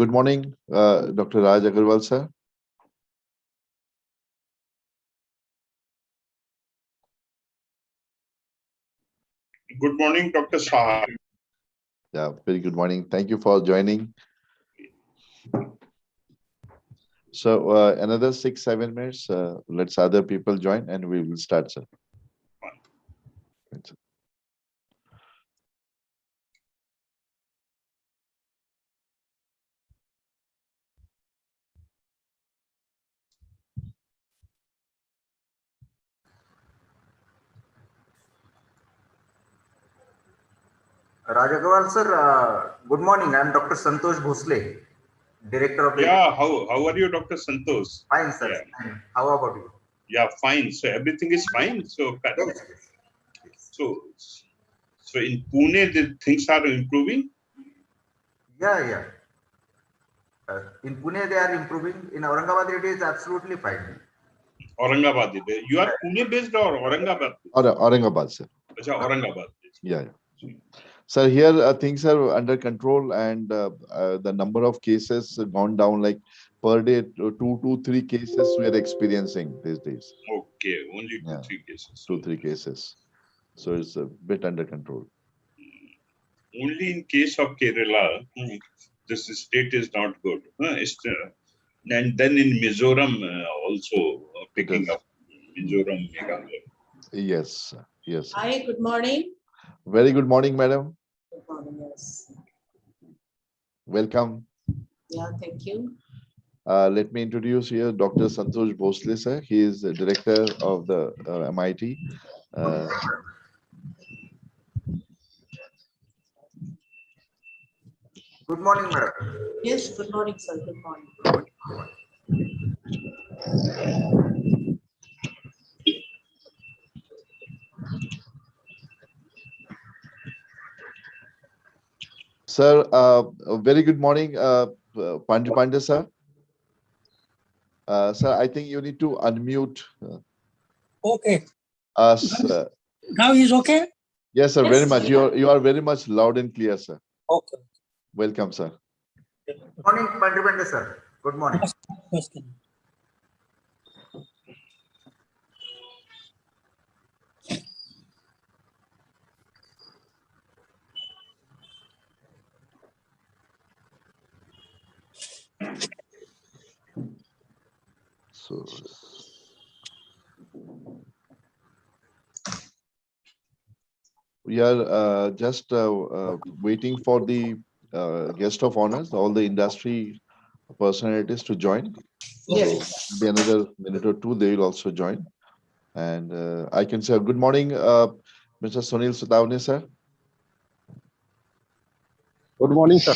Good morning, Dr. Raj Agarwal, sir. Good morning, Dr. Saha. Yeah, very good morning. Thank you for joining. So another 6-7 minutes. Let's other people join and we will start, sir. Raj Agarwal, sir, good morning. I am Dr. Santosh Bhosle, Director of the... Yeah, how are you, Dr. Santosh? Fine, sir. Yeah. Fine. How about you? Yeah, fine. So everything is fine. So, Yes. so in Pune, the things are improving. Yeah. In Pune, they are improving. In Aurangabad, it is absolutely fine. Aurangabad. You are Pune based or Aurangabad? Aurangabad, sir. Achha, Aurangabad. Yeah. So here things are under control and the number of cases gone down like per day, 2 to 3 cases we are experiencing these days. Okay, only 2-3 cases. 2-3 cases. So it's a bit under control. Only in case of Kerala, this state is not good. And then in Mizoram also picking up. Mizoram, Meghalaya. Yes. Hi, good morning. Very good morning, madam. Good morning, yes. Welcome. Yeah, thank you. Let me introduce here Dr. Santosh Bhosle, sir. He is the director of the MIT. Good morning, madam. Yes, good morning, sir. Good morning. Sir, very good morning, Pandya, sir. Sir, I think you need to unmute Okay. us. Now is okay? Yes, sir, Yes, very much. yeah. You are very much loud and clear, sir. Okay. Welcome, sir. Good morning, Pandripanda, sir. Good morning. Yes. So we are just waiting for the guest of honors, all the industry personalities to join. Yes. So maybe another minute or two, they will also join. And I can say good morning, Mr. Sunil Sutavne, sir. Good morning, sir.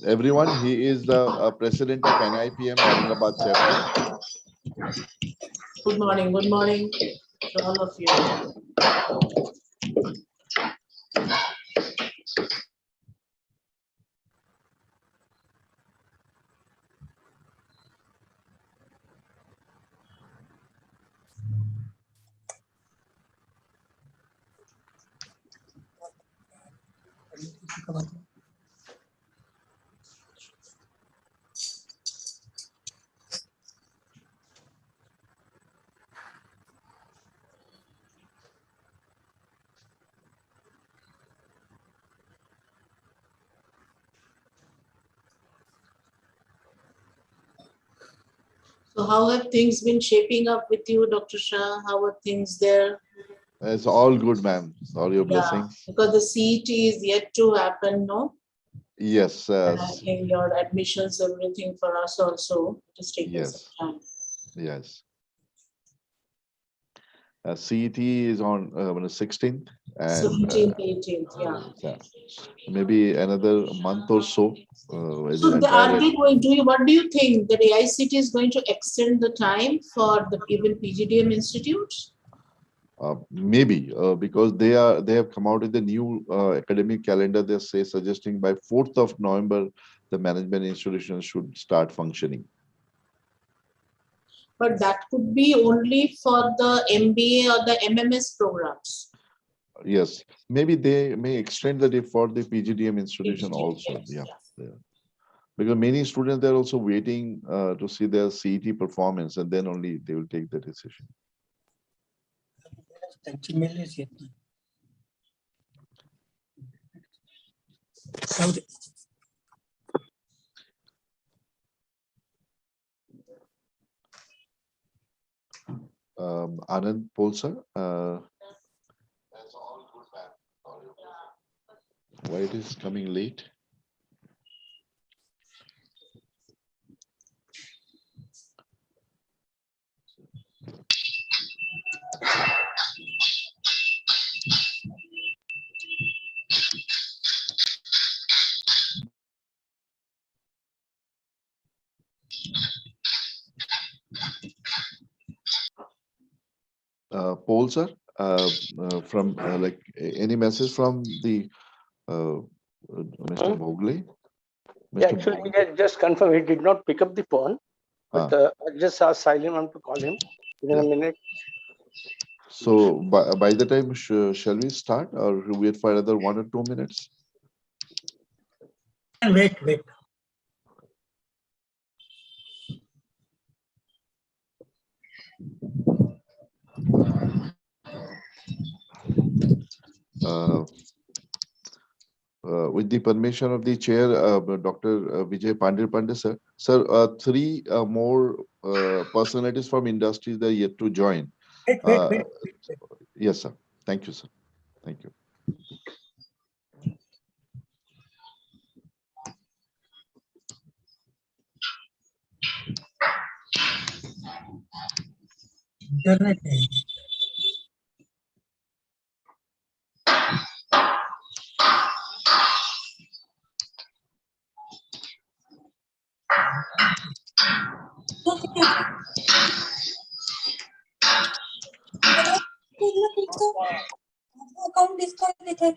Everyone, he is the president of NIPM Aurangabad chapter. Good morning to all of you. So how have things been shaping up with you, Dr. Shah? How are things there? It's all good, ma'am. It's all your blessings. Because the CET is yet to happen, no? Yes. And I think your admissions, everything for us also, it is taking some time. Yes. CET is on 16th. And 17th, 18th, yeah. Maybe another month or so. So are they going to, what do you think, that AICT is going to extend the time for the even PGDM institutes? Maybe because they have come out with the new academic calendar. They say suggesting by 4th of November the management institutions should start functioning. But that could be only for the MBA or the MMS programs. Yes, maybe they may extend the day for the PGDM institution also. Yeah. Because many students, they're also waiting to see their CET performance, and then only they will take the decision. त्यांची मेलच येत नाही. जाऊ दे. Anand Polsar, why it is coming late? Polsar, from like any message from the Mr. Bhogle? Yeah, Mr. actually, he had just confirmed he did not pick up the phone, but I just asked Silent to call him within a minute. So by the time, shall we start, or wait for another 1 or 2 minutes? And wait. With the permission of the chair, Dr. Vijay Pandey sir. Sir, 3 more personalities from industries that are yet to join. Wait. Yes, sir. Thank you, sir. Thank you. Internet नहीं है. Account Discord दिखे.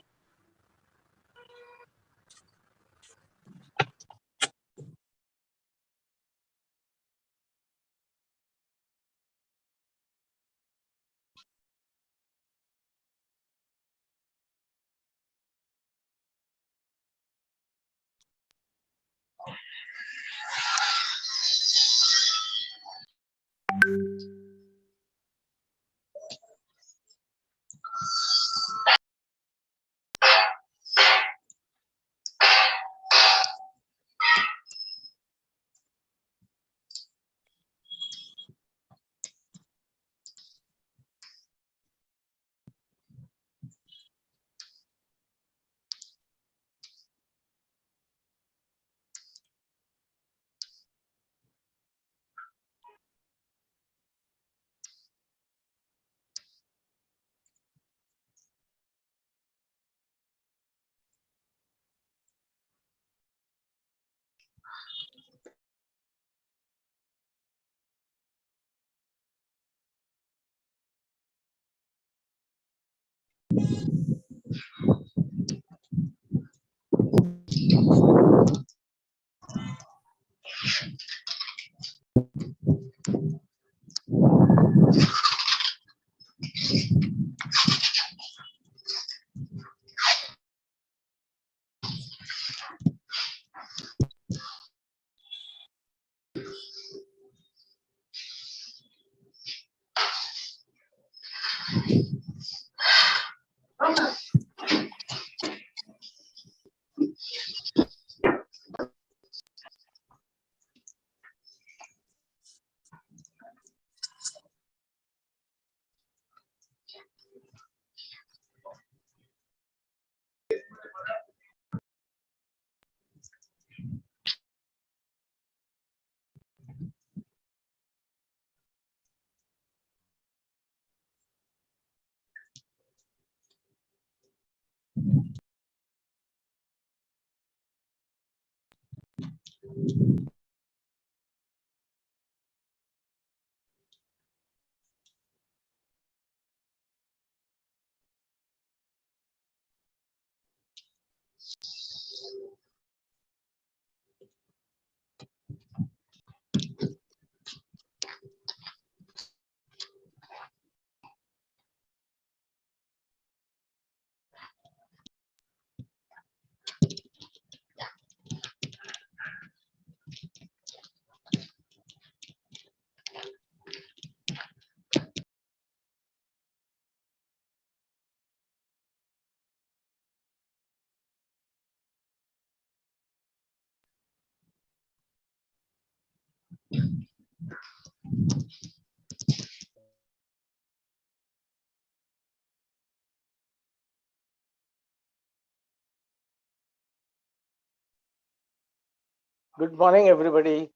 Good morning, everybody.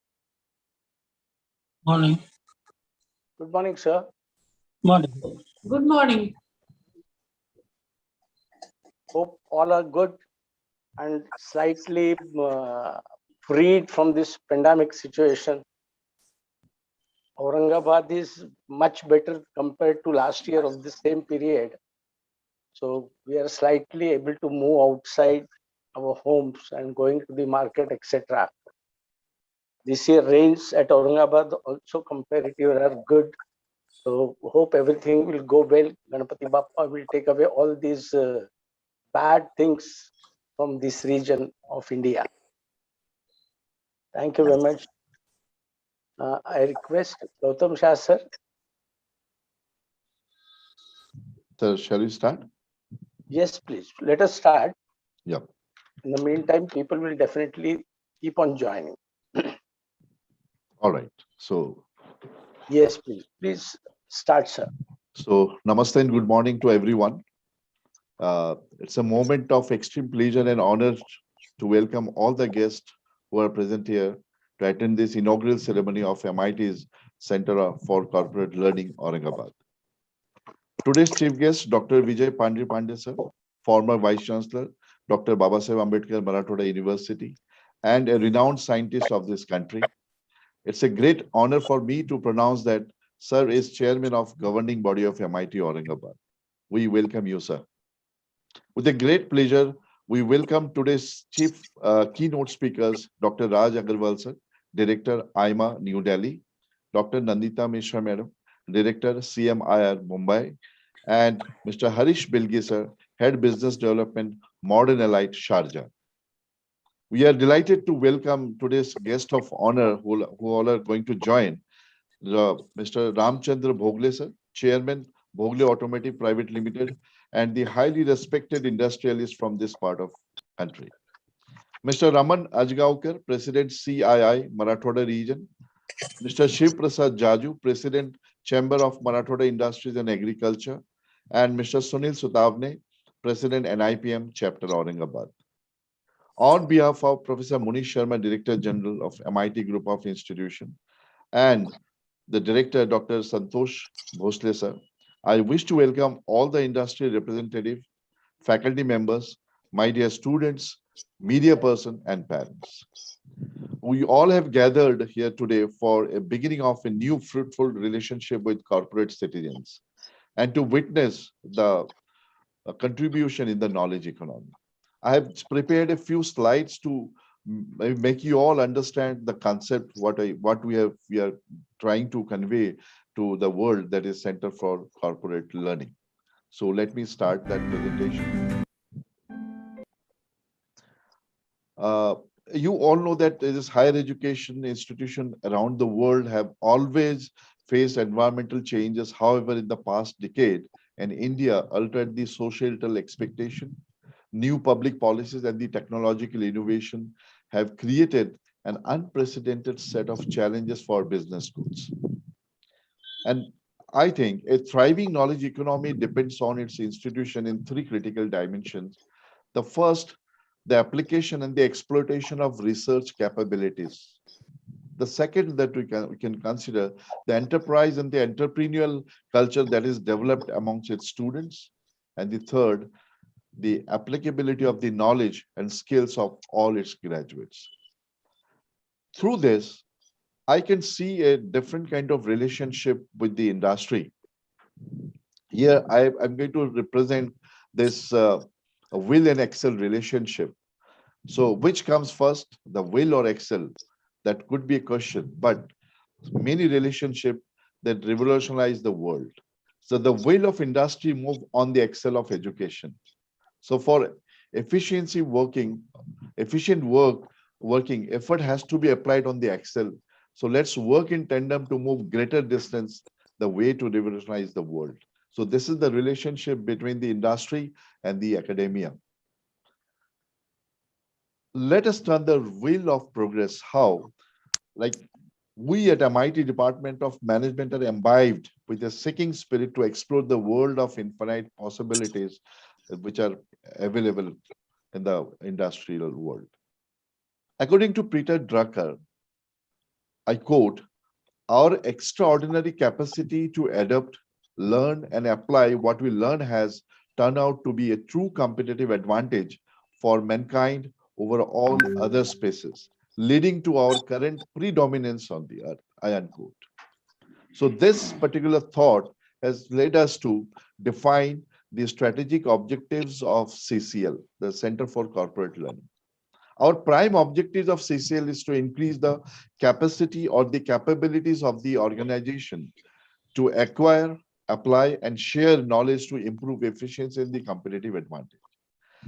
Morning. Good morning, sir. Morning. Good morning. Hope all are good and slightly freed from this pandemic situation. Aurangabad is much better compared to last year of the same period. So we are slightly able to move outside our homes and going to the market, etc. This year rains at Aurangabad also comparatively are good. So hope everything will go well. Ganapati Bappa will take away all these bad things from this region of India. Thank you very much. I request Gautam Shah sir. So shall we start? Yes, please. Let us start. Yeah. In the meantime, people will definitely keep on joining. All right. So, Yes, please. Please start, sir. so namaste and good morning to everyone. It's a moment of extreme pleasure and honor to welcome all the guests who are present here to attend this inaugural ceremony of MIT's Center for Corporate Learning, Aurangabad. Today's chief guest, Dr. Vijay Pandey sir, former Vice Chancellor, Dr. Babasaheb Ambedkar Marathoda University, and a renowned scientist of this country. It's a great honor for me to pronounce that Sir is Chairman of Governing Body of MIT Aurangabad. We welcome you, sir. With a great pleasure, we welcome today's chief keynote speakers, Dr. Raj Agarwal, sir, Director, IMA, New Delhi, Dr. Nandita Mishra, madam, Director, CMIR, Mumbai, and Mr. Harish Bilgi, sir, Head Business Development, Modern Elite, Sharjah. We are delighted to welcome today's guest of honor who all are going to join, Mr. Ramchandra Bhogle, sir, Chairman, Bhogle Automotive Private Limited, and the highly respected industrialist from this part of country. Mr. Raman Ajgaonkar, President CII, Marathoda Region. Mr. Shiv Prasad Jaju, President, Chamber of Marathoda Industries and Agriculture. And Mr. Sunil Sutavne, President, NIPM, Chapter Aurangabad. On behalf of Professor Munish Sharma, Director General of MIT Group of Institution, and the Director, Dr. Santosh Bhosle, sir, I wish to welcome all the industry representatives, faculty members, my dear students, media person, and parents. We all have gathered here today for a beginning of a new fruitful relationship with corporate citizens and to witness the contribution in the knowledge economy. I have prepared a few slides to make you all understand the concept, what we are trying to convey to the world, that is Center for Corporate Learning. So let me start that presentation. You all know that this higher education institution around the world have always faced environmental changes. However, in the past decade, and India altered the societal expectation, new public policies and the technological innovation have created an unprecedented set of challenges for business schools. And I think a thriving knowledge economy depends on its institution in three critical dimensions. The first, the application and the exploitation of research capabilities. The second that we can consider the enterprise and the entrepreneurial culture that is developed amongst its students. And the third, the applicability of the knowledge and skills of all its graduates. Through this, I can see a different kind of relationship with the industry. Here, I'm going to represent this will and Excel relationship. So which comes first, the will or Excel? That could be a question, but many relationship that revolutionize the world. So the will of industry move on the Excel of education. So for efficiency working, efficient working, effort has to be applied on the Excel. So let's work in tandem to move greater distance, the way to revolutionize the world. So this is the relationship between the industry and the academia. Let us turn the wheel of progress. How? Like we at MIT Department of Management are imbibed with a seeking spirit to explore the world of infinite possibilities which are available in the industrial world. According to Peter Drucker, I quote, our extraordinary capacity to adapt, learn, and apply what we learn has turned out to be a true competitive advantage for mankind over all other species, leading to our current predominance on the earth. I unquote. So, this particular thought has led us to define the strategic objectives of CCL, the Center for Corporate Learning. Our prime objective of CCL is to increase the capacity or the capabilities of the organization to acquire, apply, and share knowledge to improve efficiency and the competitive advantage.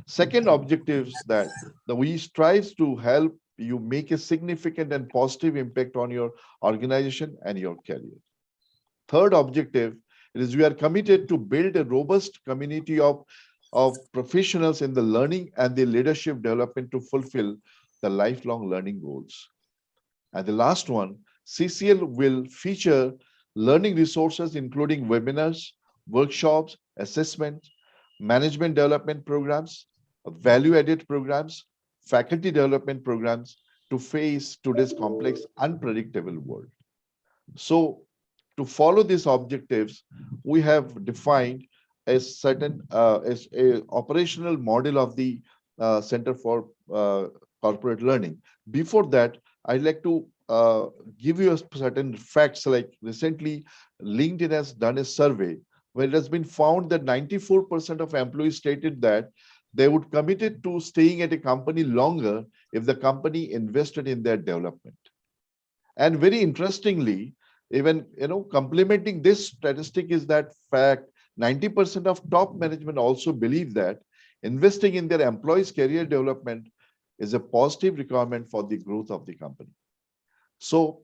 Second objective is that we strive to help you make a significant and positive impact on your organization and your career. Third objective is we are committed to build a robust community of professionals in the learning and the leadership development to fulfill the lifelong learning goals. And the last one, CCL will feature learning resources including webinars, workshops, assessments, management development programs, value-added programs, faculty development programs to face today's complex, unpredictable world. So to follow these objectives, we have defined a certain as a operational model of the Center for Corporate Learning. Before that, I'd like to give you a certain facts. Like recently, LinkedIn has done a survey where it has been found that 94% of employees stated that they would committed to staying at a company longer if the company invested in their development. And very interestingly, even complementing this statistic is that fact 90% of top management also believe that investing in their employees' career development is a positive requirement for the growth of the company. So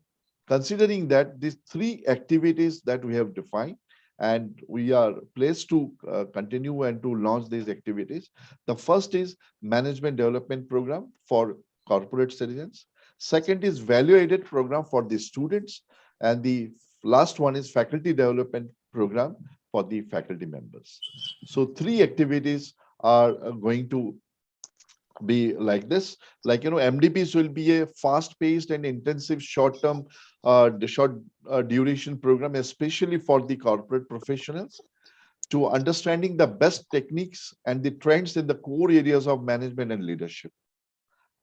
considering that these three activities that we have defined, and we are placed to continue and to launch these activities. The first is management development program for corporate citizens. Second is value-added program for the students. And the last one is faculty development program for the faculty members. So three activities are going to be like this. Like, MDPs will be a fast-paced and intensive short-term, short duration program, especially for the corporate professionals, to understanding the best techniques and the trends in the core areas of management and leadership.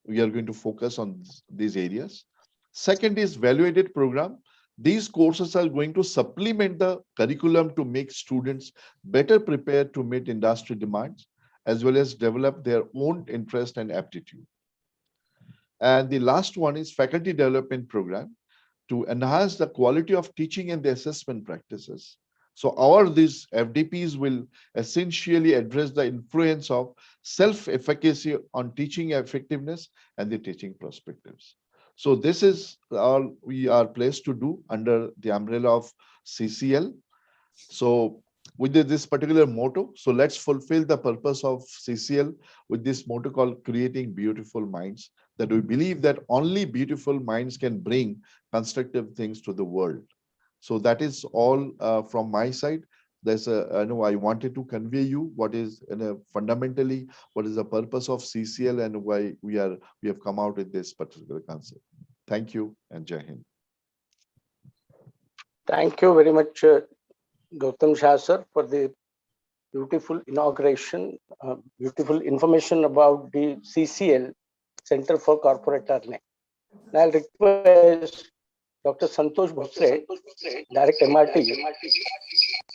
We are going to focus on these areas. Second is value-added program. These courses are going to supplement the curriculum to make students better prepared to meet industry demands, as well as develop their own interest and aptitude. And the last one is faculty development program to enhance the quality of teaching and the assessment practices. So these FDPs will essentially address the influence of self-efficacy on teaching effectiveness and the teaching perspectives. So this is all we are placed to do under the umbrella of CCL. So with this particular motto, so let's fulfill the purpose of CCL with this motto called creating beautiful minds, that we believe that only beautiful minds can bring constructive things to the world. So that is all from my side. I know I wanted to convey you what is fundamentally what is the purpose of CCL and why we have come out with this particular concept. Thank you and Jai Hind. Thank you very much, Gautam Shah sir, for the beautiful inauguration, beautiful information about the CCL, Center for Corporate Learning. Now I'll request Dr. Santosh Bhosle, Direct MIT,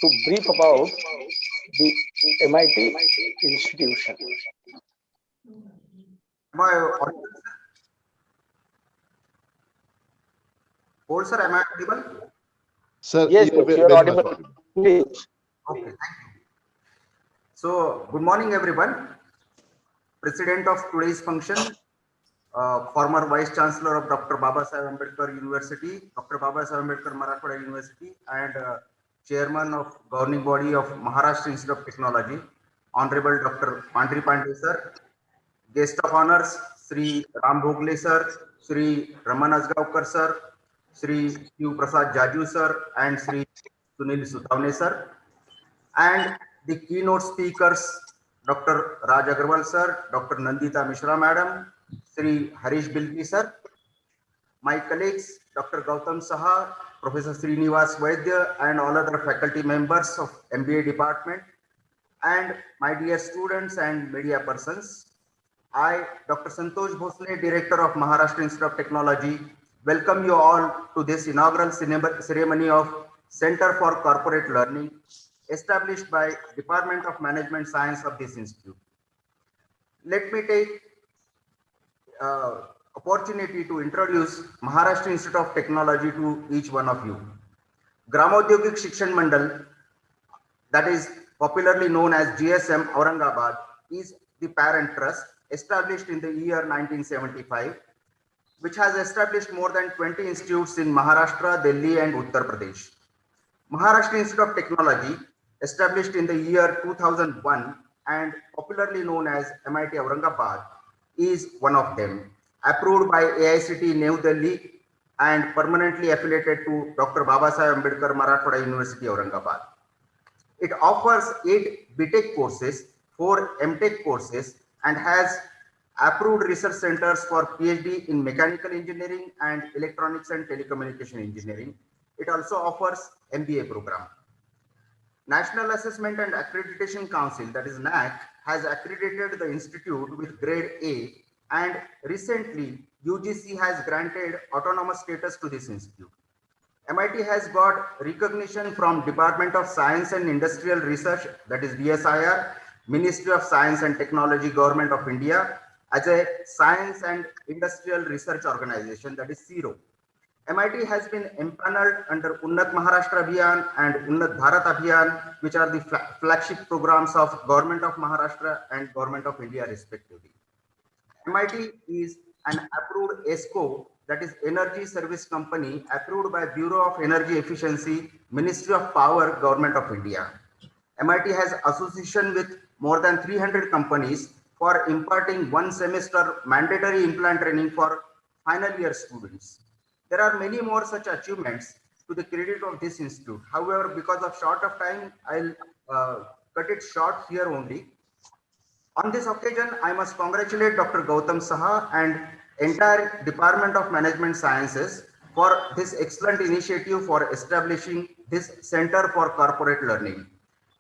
to brief about the MIT institution. Am I audible? Sir, am I audible? Sir, yes, you're audible. Please. Okay, thank you. So, good morning, everyone. President of today's function, former Vice Chancellor of Dr. Babasaheb Ambedkar University, Dr. Babasaheb Ambedkar Marathwada University, and Chairman of Governing Body of Maharashtra Institute of Technology, Honorable Dr. Pandri Pandey sir, Guest of Honors, Sri Ram Bhogle sir, Sri Raman Asgaonkar sir, Sri Shiv Prasad Jaju sir, and Sri Sunil Sutavne sir, and the keynote speakers, Dr. Raj Agarwal sir, Dr. Nandita Mishra madam, Sri Harish Bilgi sir, my colleagues, Dr. Gautam Saha, Professor Srinivas Vaidya, and all other faculty members of MBA department, and my dear students and media persons. I, Dr. Santosh Bhosle, Director of Maharashtra Institute of Technology, welcome you all to this inaugural ceremony of Center for Corporate Learning, established by Department of Management Science of this institute. Let me take opportunity to introduce Maharashtra Institute of Technology to each one of you. Gramodyogik Shikshan Mandal, that is popularly known as GSM Aurangabad, is the parent trust established in the year 1975, which has established more than 20 institutes in Maharashtra, Delhi, and Uttar Pradesh. Maharashtra Institute of Technology, established in the year 2001 and popularly known as MIT Aurangabad, is one of them, approved by AICTE New Delhi and permanently affiliated to Dr. Babasaheb Ambedkar Marathwada University, Aurangabad. It offers 8 BTech courses, 4 MTech courses, and has approved research centers for PhD in mechanical engineering and electronics and telecommunication engineering. It also offers MBA program. National Assessment and Accreditation Council, that is NAAC, has accredited the institute with grade A, and recently UGC has granted autonomous status to this institute. MIT has got recognition from Department of Science and Industrial Research, that is DSIR, Ministry of Science and Technology, Government of India, as a Science and Industrial Research Organization, that is CIRO. MIT has been empaneled under Unnat Maharashtra Abhiyan and Unnat Bharat Abhiyan, which are the flagship programs of Government of Maharashtra and Government of India respectively. MIT is an approved ESCO, that is Energy Service Company, approved by Bureau of Energy Efficiency, Ministry of Power, Government of India. MIT has association with more than 300 companies for imparting 1 semester mandatory implant training for final year students. There are many more such achievements to the credit of this institute. However, because of short of time, I'll cut it short here only. On this occasion, I must congratulate Dr. Gautam Saha and entire Department of Management Sciences for this excellent initiative for establishing this Center for Corporate Learning.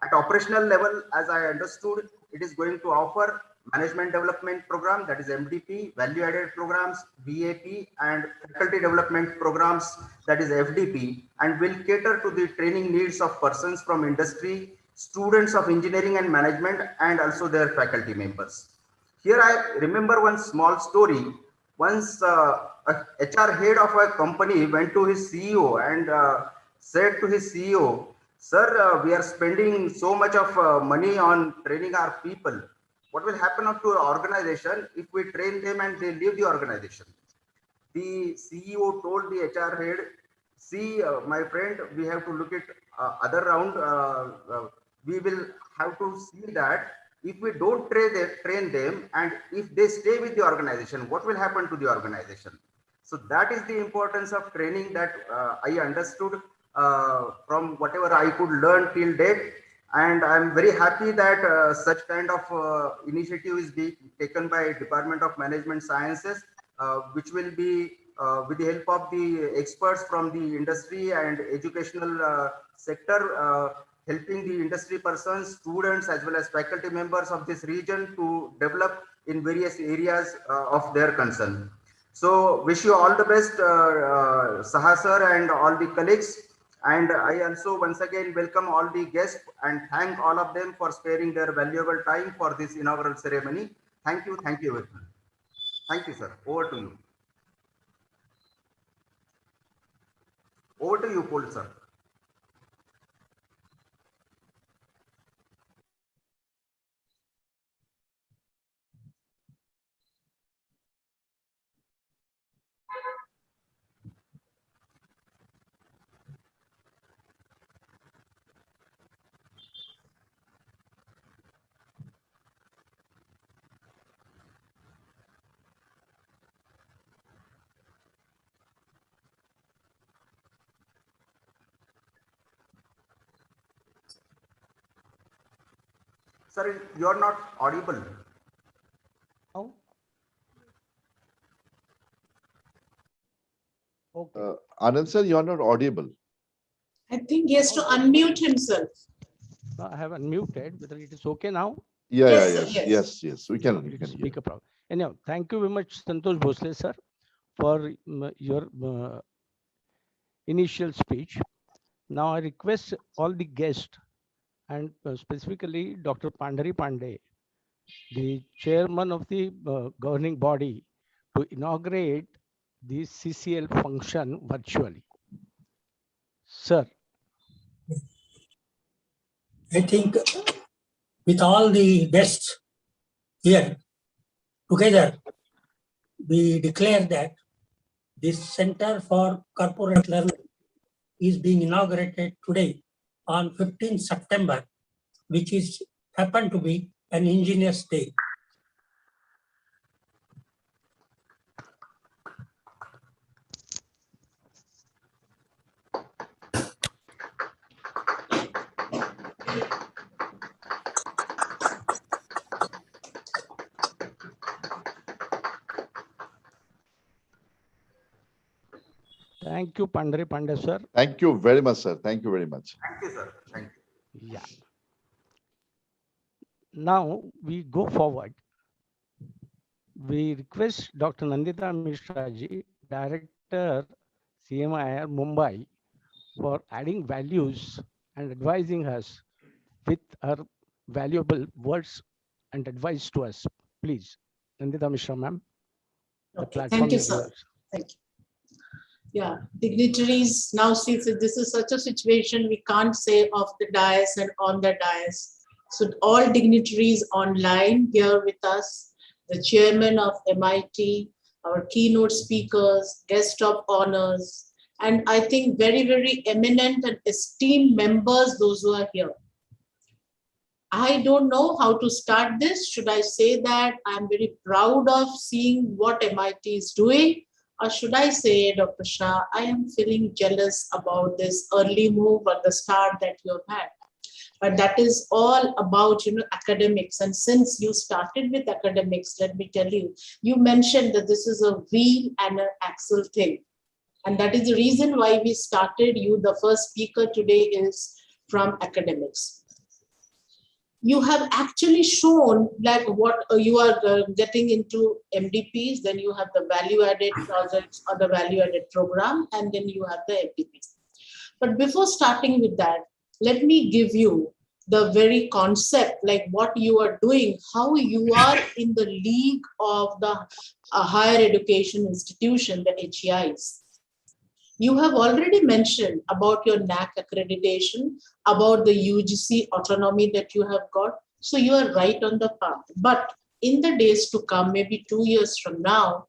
At operational level, as I understood, it is going to offer management development program, that is MDP, value added programs, VAP, and faculty development programs, that is FDP, and will cater to the training needs of persons from industry, students of engineering and management, and also their faculty members. Here I remember one small story. Once a HR head of a company went to his CEO and said to his CEO, "Sir, we are spending so much of money on training our people. What will happen to our organization if we train them and they leave the organization?" The CEO told the HR head, "See, my friend, we have to look at other round. We will have to see that if we don't train them and if they stay with the organization, what will happen to the organization?" So that is the importance of training that I understood from whatever I could learn till date. And I'm very happy that such kind of initiative is being taken by Department of Management Sciences, which will be with the help of the experts from the industry and educational sector, helping the industry persons, students, as well as faculty members of this region to develop in various areas of their concern. So wish you all the best, Saha sir and all the colleagues. And I also once again welcome all the guests and thank all of them for sparing their valuable time for this inaugural ceremony. Thank you everyone. Thank you, sir. Over to you. Over to you, Paul, sir. Sir, you are not audible. Now, Anand sir, you are not audible. I think he has to unmute himself. I have unmuted. Whether it is okay now? Yeah, Yes, yeah, sir, yes, yes. yes, yes. We can hear. Speak up. Anyhow, thank you very much, Santosh Bhosle sir, for your initial speech. Now I request all the guests and specifically Dr. Pandhari Pandey, the chairman of the governing body, to inaugurate the CCL function virtually. Sir. I think with all the best here together, we declare that this Center for Corporate Learning is being inaugurated today on 15th September, which is happened to be an Engineers Day. Thank you, Pandhari Pandey sir. Thank you very much, sir. Thank you very much. Thank you, sir. Thank you. Yeah. Now we go forward. We request Dr. Nandita Mishra ji, Director, CMIR Mumbai, for adding values and advising us with her valuable words and advice to us. Please, Nandita Mishra ma'am, the Okay, platform thank you, is sir. yours. Thank you. Yeah, dignitaries, now see, this is such a situation we can't say off the dais and on the dais. So all dignitaries online here with us, the chairman of MIT, our keynote speakers, guest of honors, and I think very, very eminent and esteemed members, those who are here. I don't know how to start this. Should I say that I'm very proud of seeing what MIT is doing? Or should I say, Dr. Shah, I am feeling jealous about this early move at the start that you have had. But that is all about, academics. And since you started with academics, let me tell you, you mentioned that this is a wheel and an axle thing. And that is the reason why we started you. The first speaker today is from academics. You have actually shown like what you are getting into MDPs, then you have the value-added projects or the value-added program, and then you have the MDPs. But before starting with that, let me give you the very concept, like what you are doing, how you are in the league of the higher education institution, the HEIs. You have already mentioned about your NAC accreditation, about the UGC autonomy that you have got. So you are right on the path. But in the days to come, maybe 2 years from now,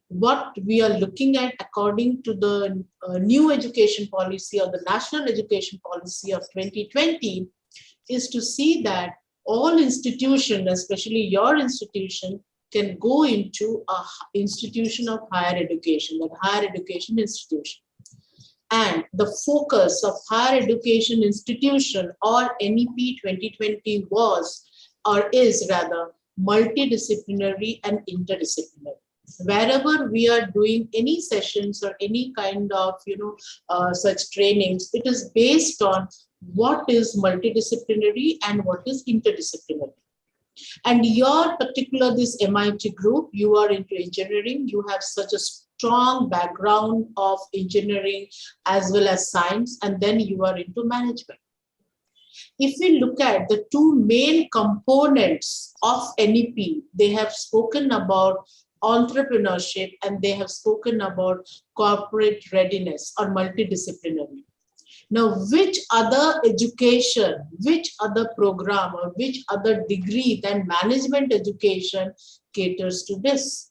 what we are looking at according to the new education policy or the national education policy of 2020 is to see that all institutions, especially your institution, can go into an institution of higher education, that higher education institution. And the focus of higher education institution or NEP 2020 was, or is rather, multidisciplinary and interdisciplinary. Wherever we are doing any sessions or any kind of, such trainings, it is based on what is multidisciplinary and what is interdisciplinary. And your particular, this MIT group, you are into engineering, you have such a strong background of engineering as well as science, and then you are into management. If we look at the two main components of NEP, they have spoken about entrepreneurship and they have spoken about corporate readiness or multidisciplinary. Now, which other education, which other program or which other degree than management education caters to this?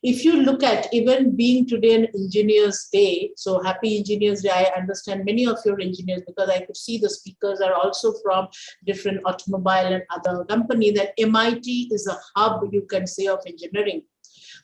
If you look at even being today an engineer's day, so happy engineer's day, I understand many of your engineers because I could see the speakers are also from different automobile and other company, that MIT is a hub, you can say, of engineering.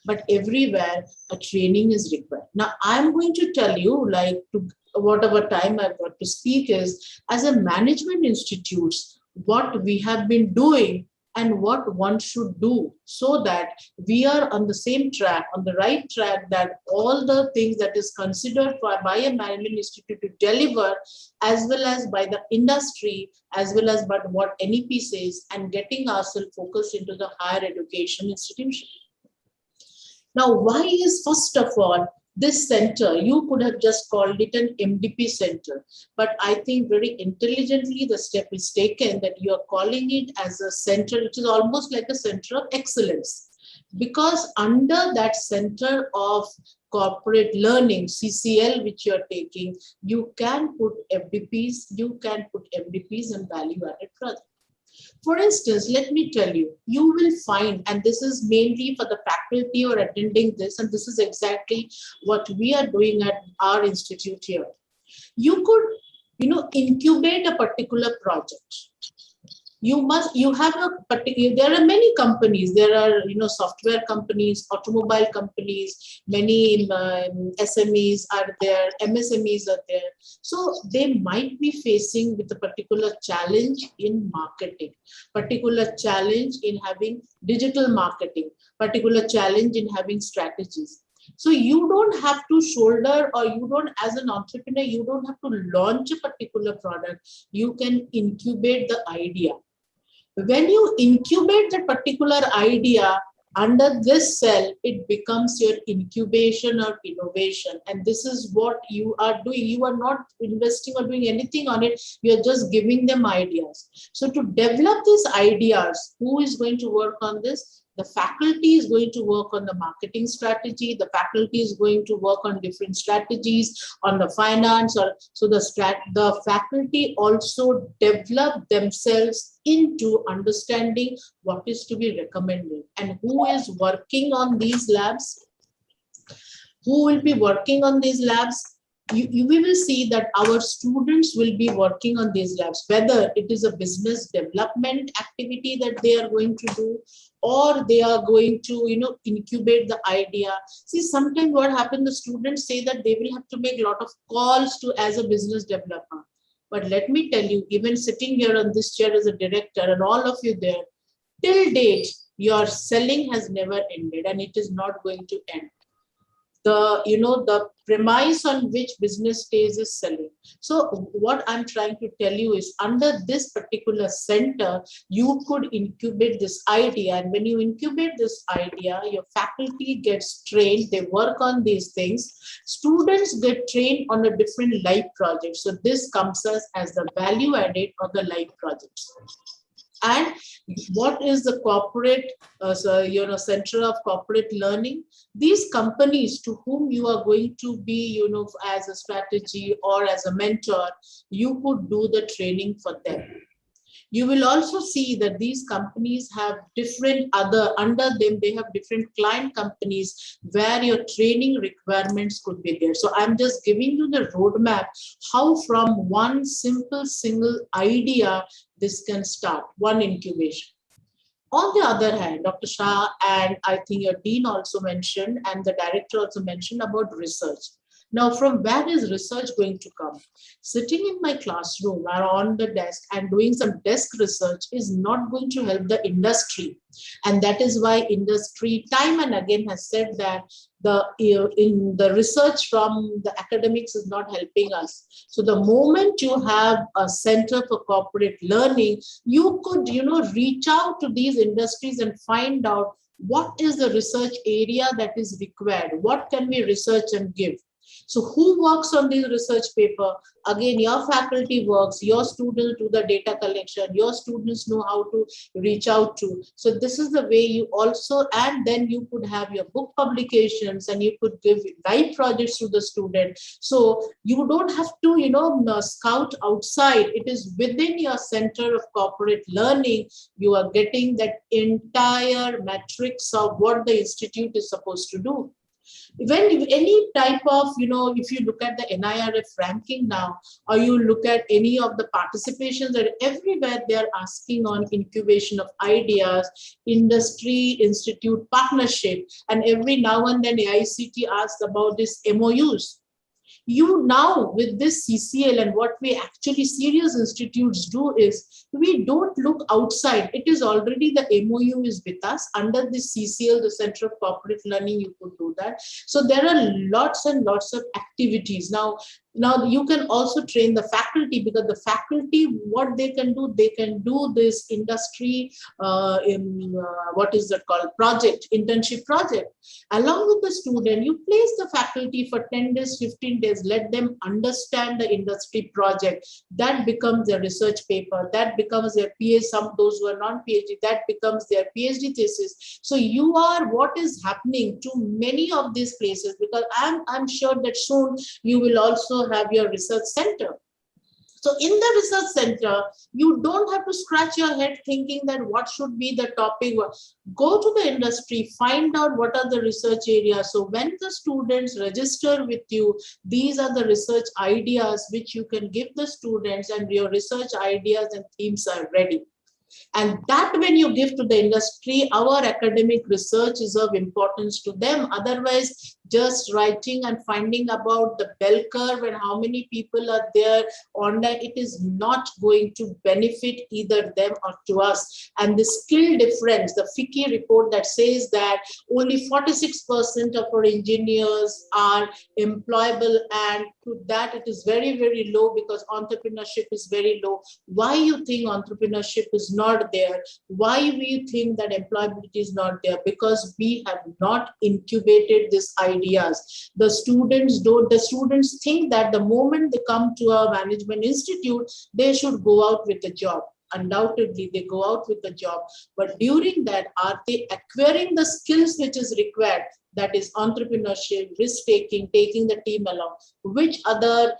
But everywhere a training is required. Now, I'm going to tell you, like, to whatever time I've got to speak is, as a management institutes, what we have been doing and what one should do, so that we are on the same track, on the right track, that all the things that is considered by a management institute to deliver, as well as by the industry, as well as by what NEP says, and getting ourselves focused into the higher education institution. Now, why is, first of all, this center, you could have just called it an MDP center, but I think very intelligently the step is taken that you are calling it as a center, which is almost like a center of excellence. Because under that center of corporate learning, CCL, which you are taking, you can put FDPs, and value-added projects. For instance, let me tell you, you will find, and this is mainly for the faculty who are attending this, and this is exactly what we are doing at our institute here. You could, incubate a particular project. You have a particular, there are many companies, there are, software companies, automobile companies, many SMEs are there, MSMEs are there. So they might be facing with a particular challenge in marketing, particular challenge in having digital marketing, particular challenge in having strategies. So you don't have to shoulder, or you don't, as an entrepreneur, you don't have to launch a particular product. You can incubate the idea. When you incubate that particular idea under this cell, it becomes your incubation or innovation. And this is what you are doing. You are not investing or doing anything on it. You are just giving them ideas. So to develop these ideas, who is going to work on this? The faculty is going to work on the marketing strategy. The faculty is going to work on different strategies on the finance. So the faculty also develop themselves into understanding what is to be recommended and who is working on these labs. Who will be working on these labs? We will see that our students will be working on these labs, whether it is a business development activity that they are going to do, or they are going to, incubate the idea. See, sometimes what happens, the students say that they will have to make a lot of calls to as a business developer. But let me tell you, even sitting here on this chair as a director and all of you there, till date, your selling has never ended, and it is not going to end. The premise on which business stays is selling. So what I'm trying to tell you is, under this particular center, you could incubate this idea. And when you incubate this idea, your faculty gets trained, they work on these things. Students get trained on a different life project. So this comes as the value added of the life projects. And what is the corporate, center of corporate learning? These companies to whom you are going to be, as a strategy or as a mentor, you could do the training for them. You will also see that these companies have different under them, they have different client companies where your training requirements could be there. So I'm just giving you the roadmap, how from one simple single idea, this can start, one incubation. On the other hand, Dr. Shah, and I think your dean also mentioned, and the director also mentioned about research. Now, from where is research going to come? Sitting in my classroom or on the desk and doing some desk research is not going to help the industry. And that is why industry time and again has said that the research from the academics is not helping us. So the moment you have a center for corporate learning, you could, reach out to these industries and find out what is the research area that is required. What can we research and give? So who works on this research paper? Again, your faculty works, your students do the data collection, your students know how to reach out to. So this is the way you also, and then you could have your book publications and you could give live projects to the student. So you don't have to, scout outside. It is within your center of corporate learning. You are getting that entire matrix of what the institute is supposed to do. When any type of, if you look at the NIRF ranking now, or you look at any of the participations, that everywhere they are asking on incubation of ideas, industry, institute partnership, and every now and then AICT asks about this MOUs. You now with this CCL, and what we actually serious institutes do is we don't look outside. It is already the MOU is with us under the CCL, the Center of Corporate Learning. You could do that. So there are lots and lots of activities. Now you can also train the faculty, because the faculty, what they can do this industry what is that called, project, internship project. Along with the student, you place the faculty for 10 days, 15 days, let them understand the industry project. That becomes their research paper, that becomes their PhD, some those who are non-PhD, that becomes their PhD thesis. So you are, what is happening to many of these places, because I'm sure that soon you will also have your research center. So in the research center, you don't have to scratch your head thinking that what should be the topic. Go to the industry, find out what are the research areas. So when the students register with you, these are the research ideas which you can give the students, and your research ideas and themes are ready. And that when you give to the industry, our academic research is of importance to them. Otherwise, just writing and finding about the bell curve and how many people are there online, it is not going to benefit either them or to us. And the skill difference, the FICCI report that says that only 46% of our engineers are employable, and to that it is very, very low because entrepreneurship is very low. Why you think entrepreneurship is not there? Why we think that employability is not there? Because we have not incubated these ideas. The students think that the moment they come to a management institute, they should go out with a job. Undoubtedly, they go out with a job. But during that, are they acquiring the skills which is required? That is entrepreneurship, risk-taking, taking the team along. Which other,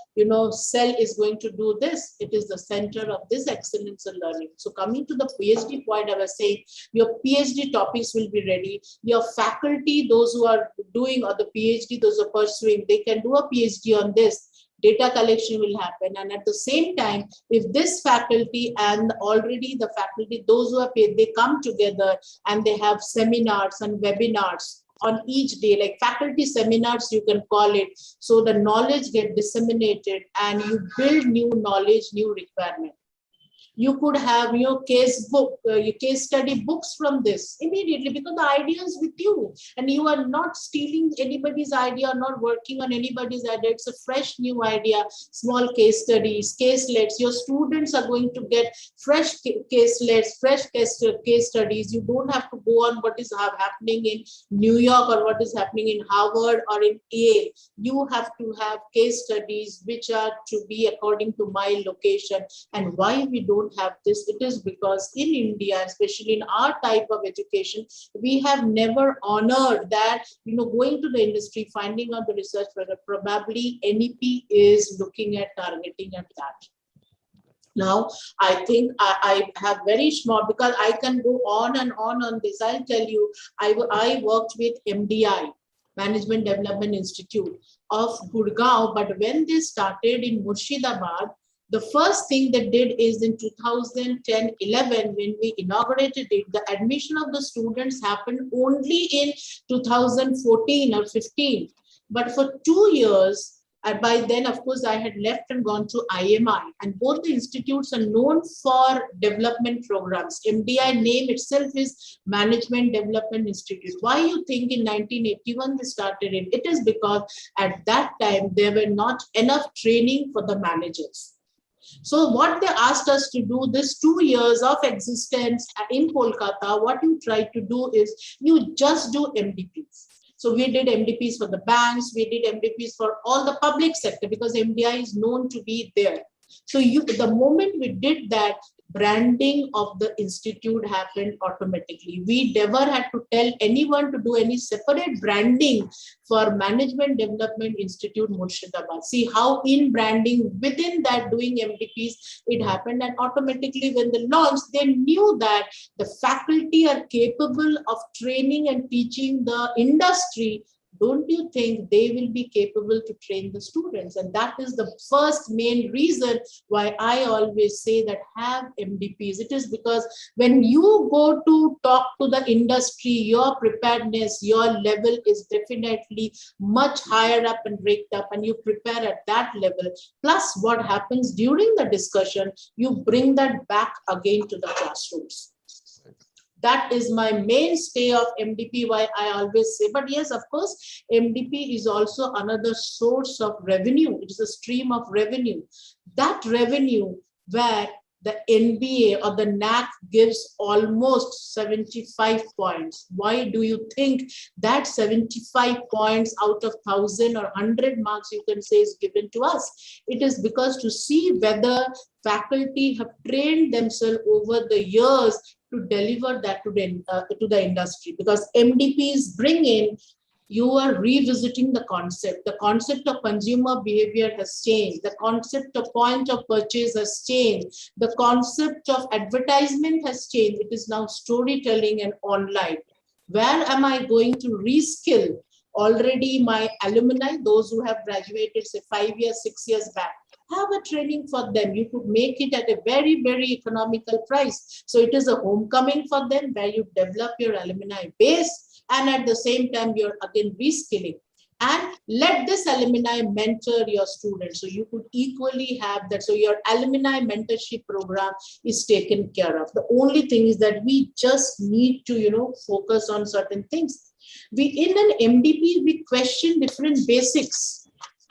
cell is going to do this? It is the center of this excellence in learning. So coming to the PhD point, I was saying, your PhD topics will be ready. Your faculty, those who are doing, or the PhD, those who are pursuing, they can do a PhD on this. Data collection will happen. And at the same time, if this faculty and already the faculty, those who are paid, they come together and they have seminars and webinars on each day, like faculty seminars, you can call it. So the knowledge get disseminated and you build new knowledge, new requirement. You could have your case book, your case study books from this immediately, because the idea is with you and you are not stealing anybody's idea or not working on anybody's idea. It's a fresh new idea, small case studies, caselets. Your students are going to get fresh caselets, fresh case studies. You don't have to go on what is happening in New York or what is happening in Harvard or in Yale. You have to have case studies which are to be according to my location. And why we don't have this? It is because in India, especially in our type of education, we have never honored that, going to the industry, finding out the research project. Probably NEP is looking at targeting at that. Now, I think I have very small, because I can go on and on this. I'll tell you, I worked with MDI, Management Development Institute of Gurgaon, but when they started in Murshidabad, the first thing they did is in 2010-11, when we inaugurated it, the admission of the students happened only in 2014 or 15. But for 2 years, and by then, of course, I had left and gone to IMI, and both the institutes are known for development programs. MDI name itself is Management Development Institute. Why you think in 1981 they started it? It is because at that time, there were not enough training for the managers. So what they asked us to do, this 2 years of existence in Kolkata, what you try to do is you just do MDPs. So we did MDPs for the banks, we did MDPs for all the public sector, because MDI is known to be there. So the moment we did that, branding of the institute happened automatically. We never had to tell anyone to do any separate branding for Management Development Institute Murshidabad. See how in branding within that doing MDPs, it happened, and automatically when they launched, they knew that the faculty are capable of training and teaching the industry don't you think they will be capable to train the students? And that is the first main reason why I always say that have MDPs. It is because when you go to talk to the industry, your preparedness, your level is definitely much higher up and raked up, and you prepare at that level. Plus, what happens during the discussion, you bring that back again to the classrooms. That is my mainstay of MDP, why I always say. But yes, of course, MDP is also another source of revenue. It is a stream of revenue. That revenue where the NBA or the NAC gives almost 75 points. Why do you think that 75 points out of 1,000 or 100 marks, you can say, is given to us? It is because to see whether faculty have trained themselves over the years to deliver that to the industry, because MDPs bring in, you are revisiting the concept. The concept of consumer behavior has changed. The concept of point of purchase has changed. The concept of advertisement has changed. It is now storytelling and online. Where am I going to reskill already my alumni, those who have graduated, say 5 years, 6 years back? Have a training for them. You could make it at a very, very economical price. So it is a homecoming for them where you develop your alumni base, and at the same time, you're again reskilling. And let this alumni mentor your students. So you could equally have that. So your alumni mentorship program is taken care of. The only thing is that we just need to, focus on certain things. We in an MDP, we question different basics.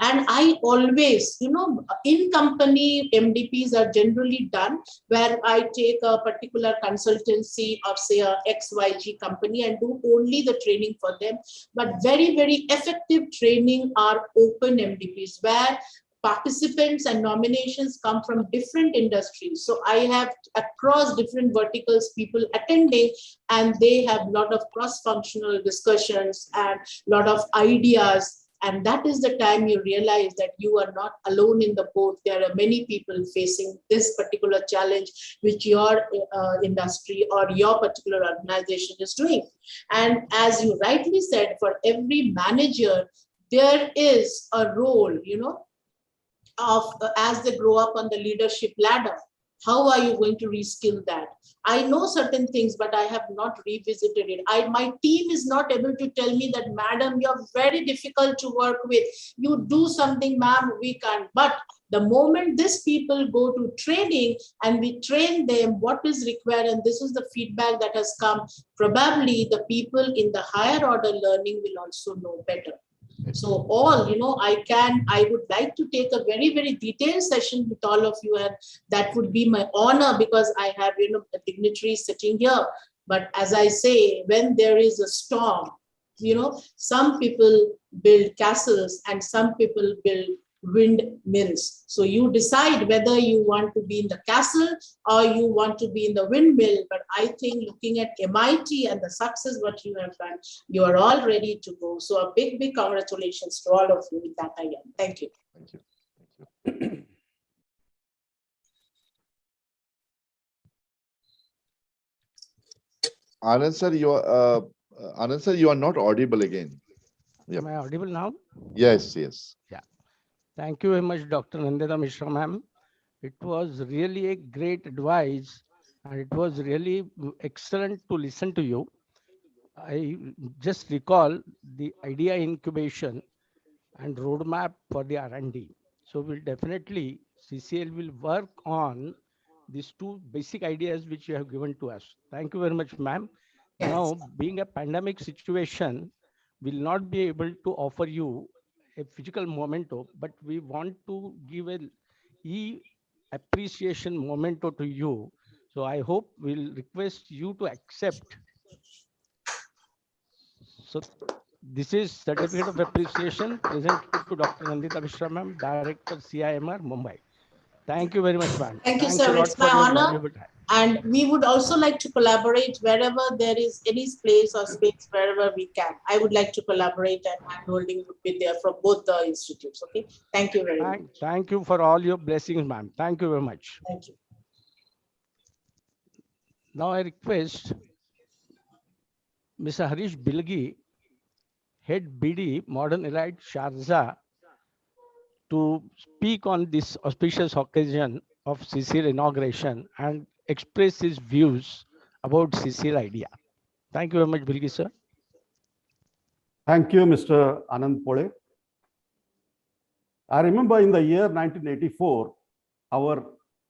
And I always, in company MDPs are generally done where I take a particular consultancy of, say, a XYG company and do only the training for them. But very, very effective training are open MDPs where participants and nominations come from different industries. So I have across different verticals people attending, and they have a lot of cross-functional discussions and a lot of ideas. And that is the time you realize that you are not alone in the boat. There are many people facing this particular challenge, which your industry or your particular organization is doing. And as you rightly said, for every manager, there is a role, of as they grow up on the leadership ladder. How are you going to reskill that? I know certain things, but I have not revisited it. My team is not able to tell me that, madam, you're very difficult to work with. You do something, ma'am, we can't. But the moment these people go to training and we train them what is required, and this is the feedback that has come, probably the people in the higher order learning will also know better. So I would like to take a very, very detailed session with all of you, and that would be my honor because I have, a dignitary sitting here. But as I say, when there is a storm, some people build castles and some people build windmills. So you decide whether you want to be in the castle or you want to be in the windmill. But I think looking at MIT and the success what you have done, you are all ready to go. So a big, big congratulations to all of you. With that I am. Thank you. Thank you. Thank you. Anand sir, you are not audible again. Yep. Am I audible now? Yes, yes. Yeah. Thank you very much, Dr. Nandita Mishra, ma'am. It was really a great advice, and it was really excellent to listen to you. I just recall the idea incubation and roadmap for the R&D. So we'll definitely, CCL will work on these two basic ideas which you have given to us. Thank you very much, ma'am. Yes. Now, being a pandemic situation, we'll not be able to offer you a physical memento, but we want to give a appreciation memento to you. So I hope we'll request you to accept. So this is certificate of appreciation presented to Dr. Nandita Mishra, ma'am, Director CIMR, Mumbai. Thank you very much, ma'am. Thank you, Thanks a sir. lot It's my for your honor. valuable time. And we would also like to collaborate wherever there is any place or space, wherever we can. I would like to collaborate, and handholding would be there from both the institutes. Okay. Thank you very much. Thank you for all your blessings, ma'am. Thank you very much. Thank you. Now I request Mr. Harish Bilgi, head BD Modern Elite Sharjah to speak on this auspicious occasion of CCL inauguration and express his views about CCL idea. Thank you very much, Bilgi sir. Thank you, Mr. Anand Pole. I remember in the year 1984, our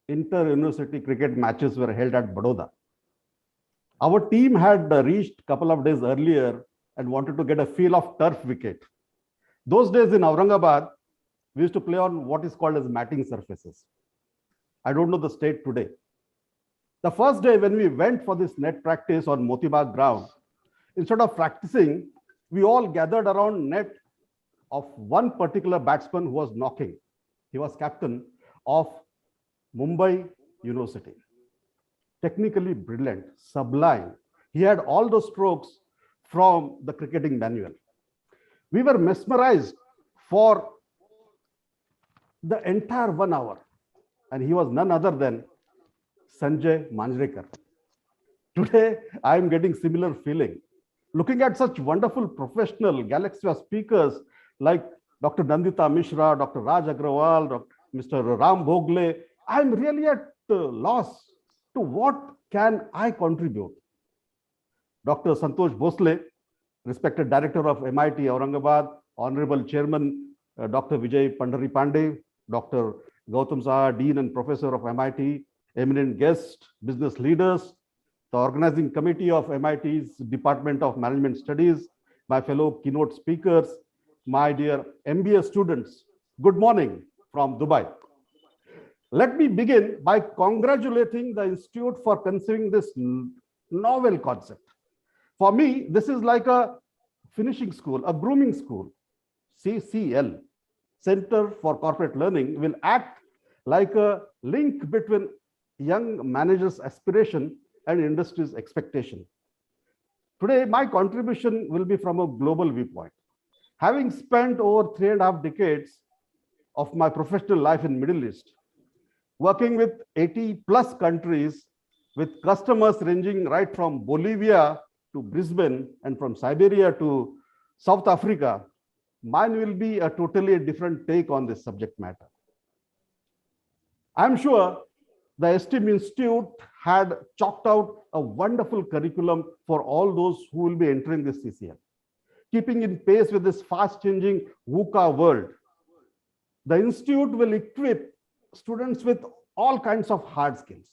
inter-university cricket matches were held at Baroda. Our team had reached a couple of days earlier and wanted to get a feel of turf wicket. Those days in Aurangabad, we used to play on what is called as matting surfaces. I don't know the state today. The first day when we went for this net practice on Motibagh ground, instead of practicing, we all gathered around net of one particular batsman who was knocking. He was captain of Mumbai University. Technically brilliant, sublime. He had all the strokes from the cricketing manual. We were mesmerized for the entire 1 hour. And he was none other than Sanjay Manjrekar. Today, I am getting similar feeling. Looking at such wonderful professional galaxy of speakers like Dr. Nandita Mishra, Dr. Raj Agrawal, Mr. Ram Bhogle, I am really at loss to what can I contribute. Dr. Santosh Bhosle, respected director of MIT Aurangabad, Honorable Chairman Dr. Vijay Pandari Pandey, Dr. Gautam Saha, Dean and Professor of MIT, eminent guests, business leaders, the organizing committee of MIT's Department of Management Studies, my fellow keynote speakers, my dear MBA students, good morning from Dubai. Let me begin by congratulating the Institute for conceiving this novel concept. For me, this is like a finishing school, a grooming school. CCL, Center for Corporate Learning, will act like a link between young managers' aspiration and industry's expectation. Today, my contribution will be from a global viewpoint. Having spent over 3.5 decades of my professional life in Middle East, working with 80 plus countries, with customers ranging right from Bolivia to Brisbane and from Siberia to South Africa, mine will be a totally different take on this subject matter. I'm sure the esteemed institute had chalked out a wonderful curriculum for all those who will be entering this CCL. Keeping in pace with this fast-changing VUCA world, the institute will equip students with all kinds of hard skills.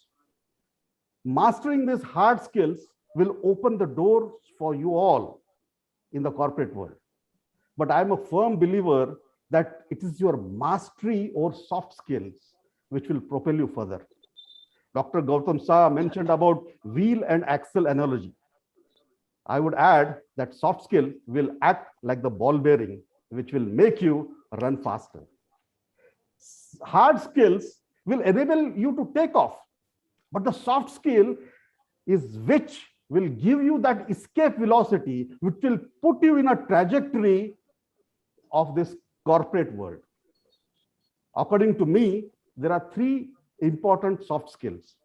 Mastering these hard skills will open the doors for you all in the corporate world. But I'm a firm believer that it is your mastery or soft skills which will propel you further. Dr. Gautam Saha mentioned about wheel and axle analogy. I would add that soft skill will act like the ball bearing, which will make you run faster. Hard skills will enable you to take off, but the soft skill is which will give you that escape velocity, which will put you in a trajectory of this corporate world. According to me, there are 3 important soft skills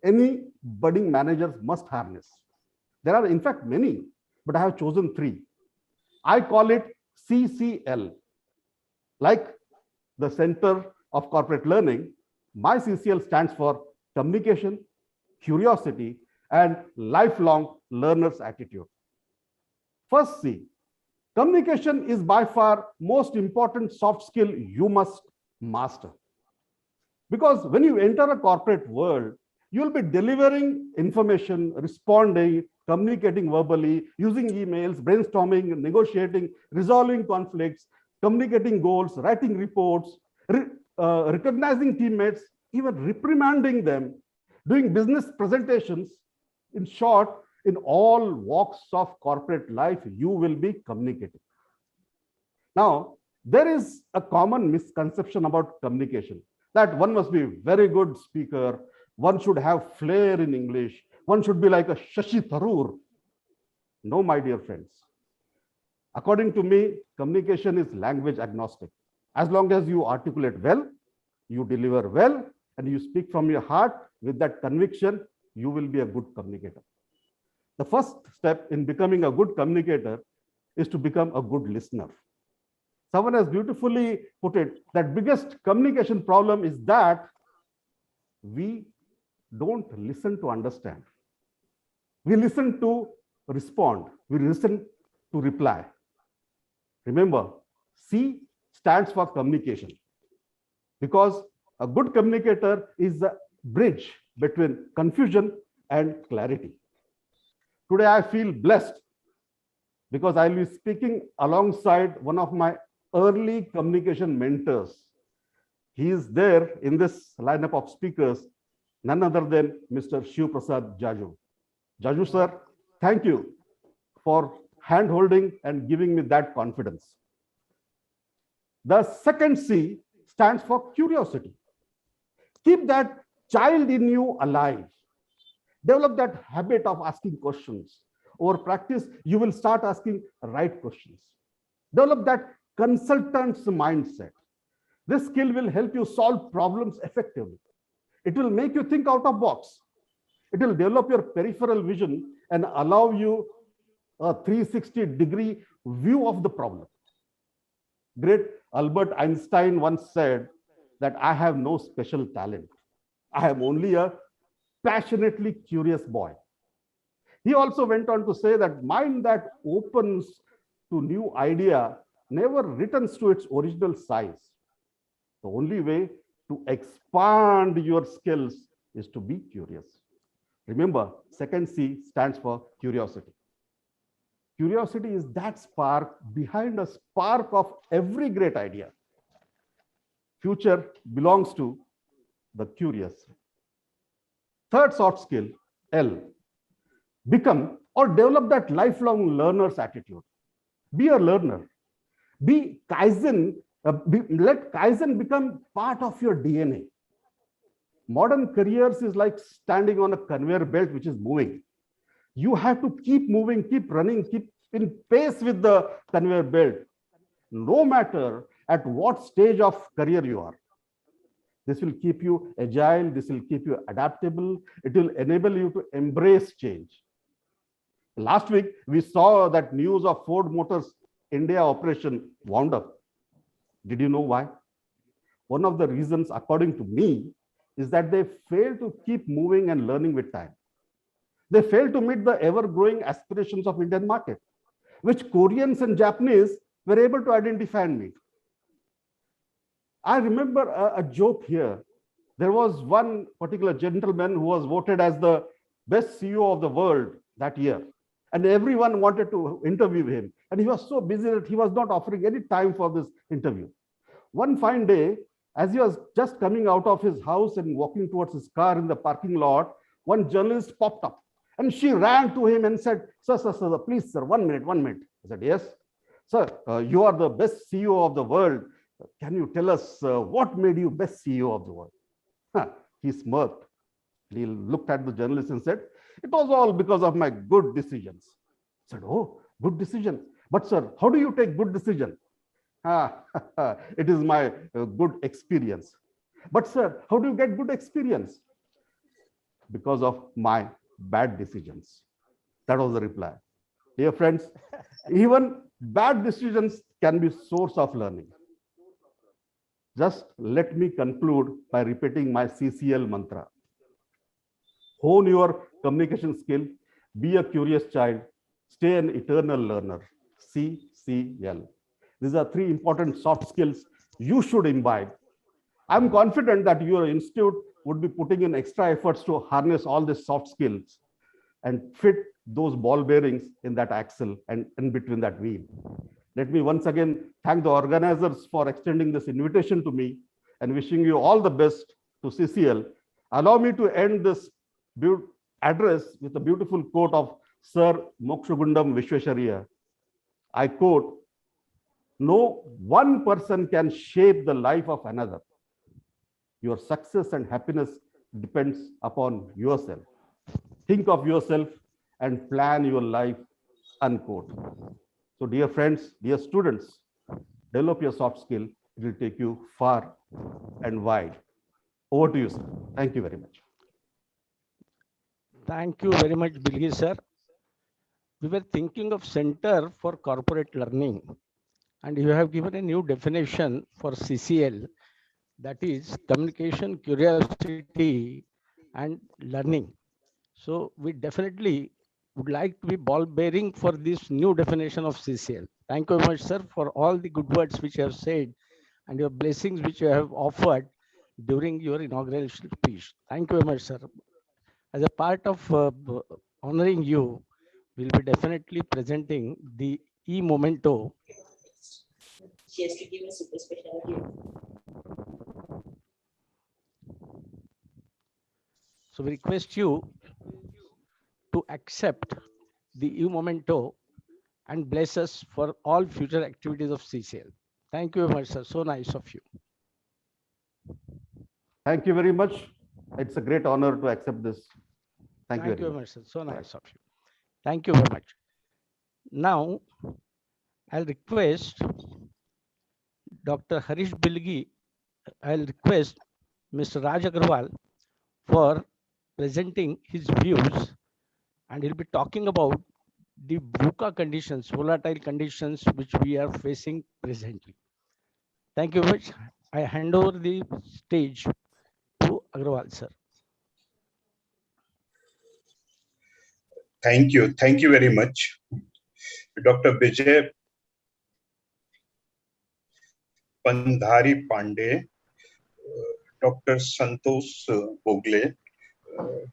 any budding managers must harness. There are in fact many, but I have chosen 3. I call it CCL. Like the Center of Corporate Learning, my CCL stands for communication, curiosity, and lifelong learner's attitude. First C, communication is by far most important soft skill you must master. Because when you enter a corporate world, you'll be delivering information, responding, communicating verbally, using emails, brainstorming, negotiating, resolving conflicts, communicating goals, writing reports, recognizing teammates, even reprimanding them, doing business presentations. In short, in all walks of corporate life, you will be communicating. Now, there is a common misconception about communication, that one must be a very good speaker, one should have flair in English, one should be like a Shashi Tharoor. No, my dear friends. According to me, communication is language agnostic. As long as you articulate well, you deliver well, and you speak from your heart with that conviction, you will be a good communicator. The first step in becoming a good communicator is to become a good listener. Someone has beautifully put it that biggest communication problem is that we don't listen to understand. We listen to respond. We listen to reply. Remember, C stands for communication, because a good communicator is the bridge between confusion and clarity. Today, I feel blessed because I'll be speaking alongside one of my early communication mentors. He is there in this lineup of speakers, none other than Mr. Shiv Prasad Jaju. Jaju sir, thank you for hand-holding and giving me that confidence. The second C stands for curiosity. Keep that child in you alive. Develop that habit of asking questions. Over practice, you will start asking right questions. Develop that consultant's mindset. This skill will help you solve problems effectively. It will make you think out of box. It will develop your peripheral vision and allow you a 360-degree view of the problem. Great Albert Einstein once said that I have no special talent. I am only a passionately curious boy. He also went on to say that mind that opens to new idea never returns to its original size. The only way to expand your skills is to be curious. Remember, second C stands for curiosity. Curiosity is that spark behind a spark of every great idea. Future belongs to the curious. Third soft skill, L. Become or develop that lifelong learner's attitude. Be a learner. Be Kaizen. Let Kaizen become part of your DNA. Modern careers is like standing on a conveyor belt which is moving. You have to keep moving, keep running, keep in pace with the conveyor belt, no matter at what stage of career you are. This will keep you agile, this will keep you adaptable, it will enable you to embrace change. Last week, we saw that news of Ford Motors India operation wound up. Did you know why? One of the reasons, according to me, is that they failed to keep moving and learning with time. They failed to meet the ever-growing aspirations of Indian market, which Koreans and Japanese were able to identify and meet. I remember a joke here. There was one particular gentleman who was voted as the best CEO of the world that year, and everyone wanted to interview him. And he was so busy that he was not offering any time for this interview. One fine day, as he was just coming out of his house and walking towards his car in the parking lot, one journalist popped up. And she ran to him and said, sir, please, sir, 1 minute, 1 minute. I said, yes, sir, you are the best CEO of the world. Can you tell us what made you best CEO of the world? He smirked. He looked at the journalist and said, it was all because of my good decisions. I said, oh, good decision. But sir, how do you take good decision? It is my good experience. But sir, how do you get good experience? Because of my bad decisions. That was the reply. Dear friends, even bad decisions can be source of learning. Just let me conclude by repeating my CCL mantra. Hone your communication skill, be a curious child, stay an eternal learner. CCL. These are 3 important soft skills you should imbibe. I'm confident that your institute would be putting in extra efforts to harness all these soft skills and fit those ball bearings in that axle and in between that wheel. Let me once again thank the organizers for extending this invitation to me and wishing you all the best to CCL. Allow me to end this address with a beautiful quote of Sir Mokshagundam Vishwesharya. I quote, no one person can shape the life of another. Your success and happiness depends upon yourself. Think of yourself and plan your life, unquote. So dear friends, dear students, develop your soft skill. It will take you far and wide. Over to you, sir. Thank you very much. Thank you very much, Bilgi sir. we were thinking of Center for Corporate Learning, and you have given a new definition for CCL, that is communication, curiosity, and learning. So we definitely would like to be ball bearing for this new definition of CCL. Thank you very much, sir, for all the good words which you have said and your blessings which you have offered during your inaugural speech. Thank you very much, sir. As a part of honoring you, we'll be definitely presenting the e-memento. She has to give a super specialty. So we request you to accept the e-memento and bless us for all future activities of CCL. Thank you very much, sir. So nice of you. Thank you very much. It's a great honor to accept this. Thank you very much. Sir. So nice of you. Thank you very much. Now, I'll request Dr. Harish Bilgi. I'll request Mr. Raj Agarwal for presenting his views, and he'll be talking about the VUCA conditions, volatile conditions, which we are facing presently. Thank you very much. I hand over the stage to Agarwal, sir. Thank you. Thank you very much. Dr. Vijay Pandhari Pandey, Dr. Santosh Bogle,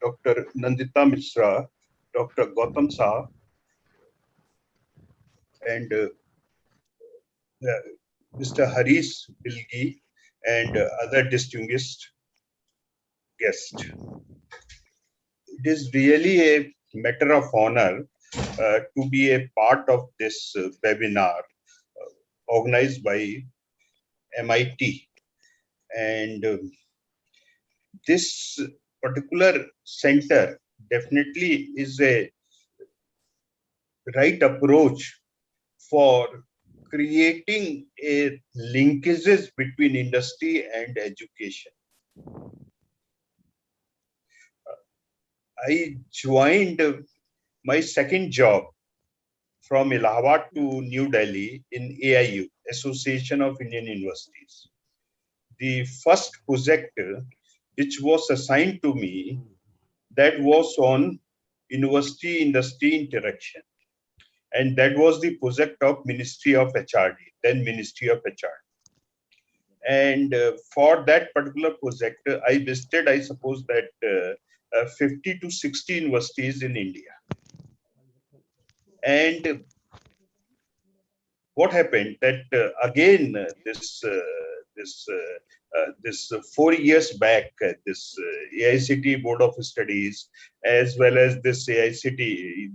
Dr. Nandita Mishra, Dr. Gautam Saab, and Mr. Harish Bilgi, and other distinguished guests. It is really a matter of honor to be a part of this webinar organized by MIT. And this particular center definitely is a right approach for creating a linkages between industry and education. I joined my second job from Allahabad to New Delhi in AIU, Association of Indian Universities. The first project which was assigned to me, that was on university industry interaction, and that was the project of Ministry of HRD, then Ministry of HR. And for that particular project, I visited, I suppose, that 50 to 60 universities in India. And what happened that again this 4 years back, this AICT Board of Studies, as well as this the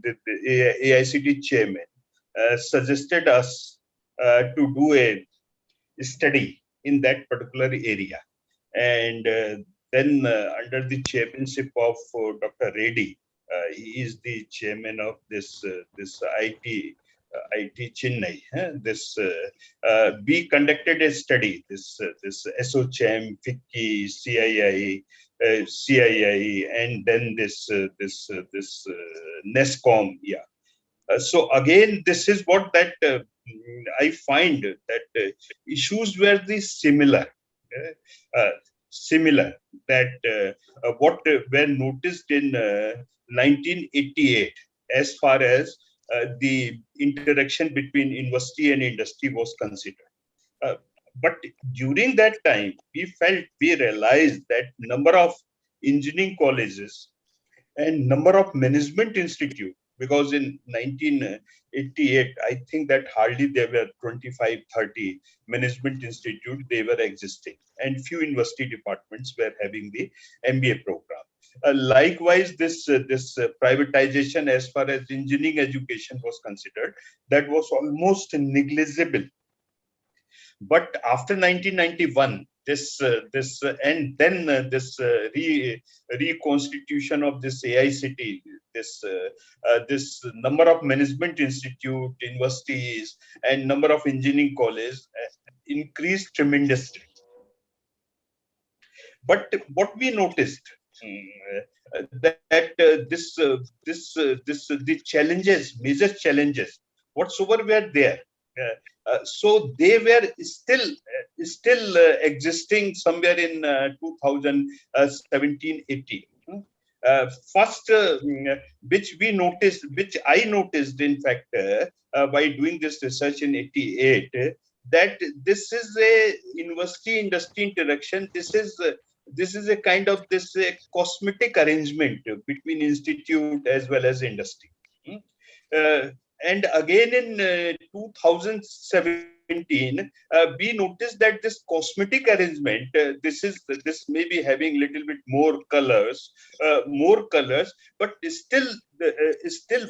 AICT chairman suggested us to do a study in that particular area. And then under the chairmanship of Dr. Reddy, he is the chairman of this IT Chennai. We conducted a study. This SOCHM, FICCI, CII, and then this NESCOM. Yeah. So again, this is what that I find that issues were similar. Similar that what were noticed in 1988 as far as the interaction between university and industry was considered. But during that time, we realized that number of engineering colleges and number of management institute, because in 1988, I think that hardly there were 25, 30 management institute, they were existing, and few university departments were having the MBA program. Likewise, this privatization as far as engineering education was considered, that was almost negligible. But after 1991, this reconstitution of this AICT, this number of management institute, universities, and number of engineering colleges increased tremendously. But what we noticed the challenges, major challenges, whatsoever were there. So they were still existing somewhere in 2017, 18. First, which we noticed, which I noticed, in fact, by doing this research in 88, that this is a university industry interaction. This is a kind of this cosmetic arrangement between institute as well as industry. Hmm? Uh, and again in 2017, we noticed that this cosmetic arrangement, this may be having little bit more colors, but still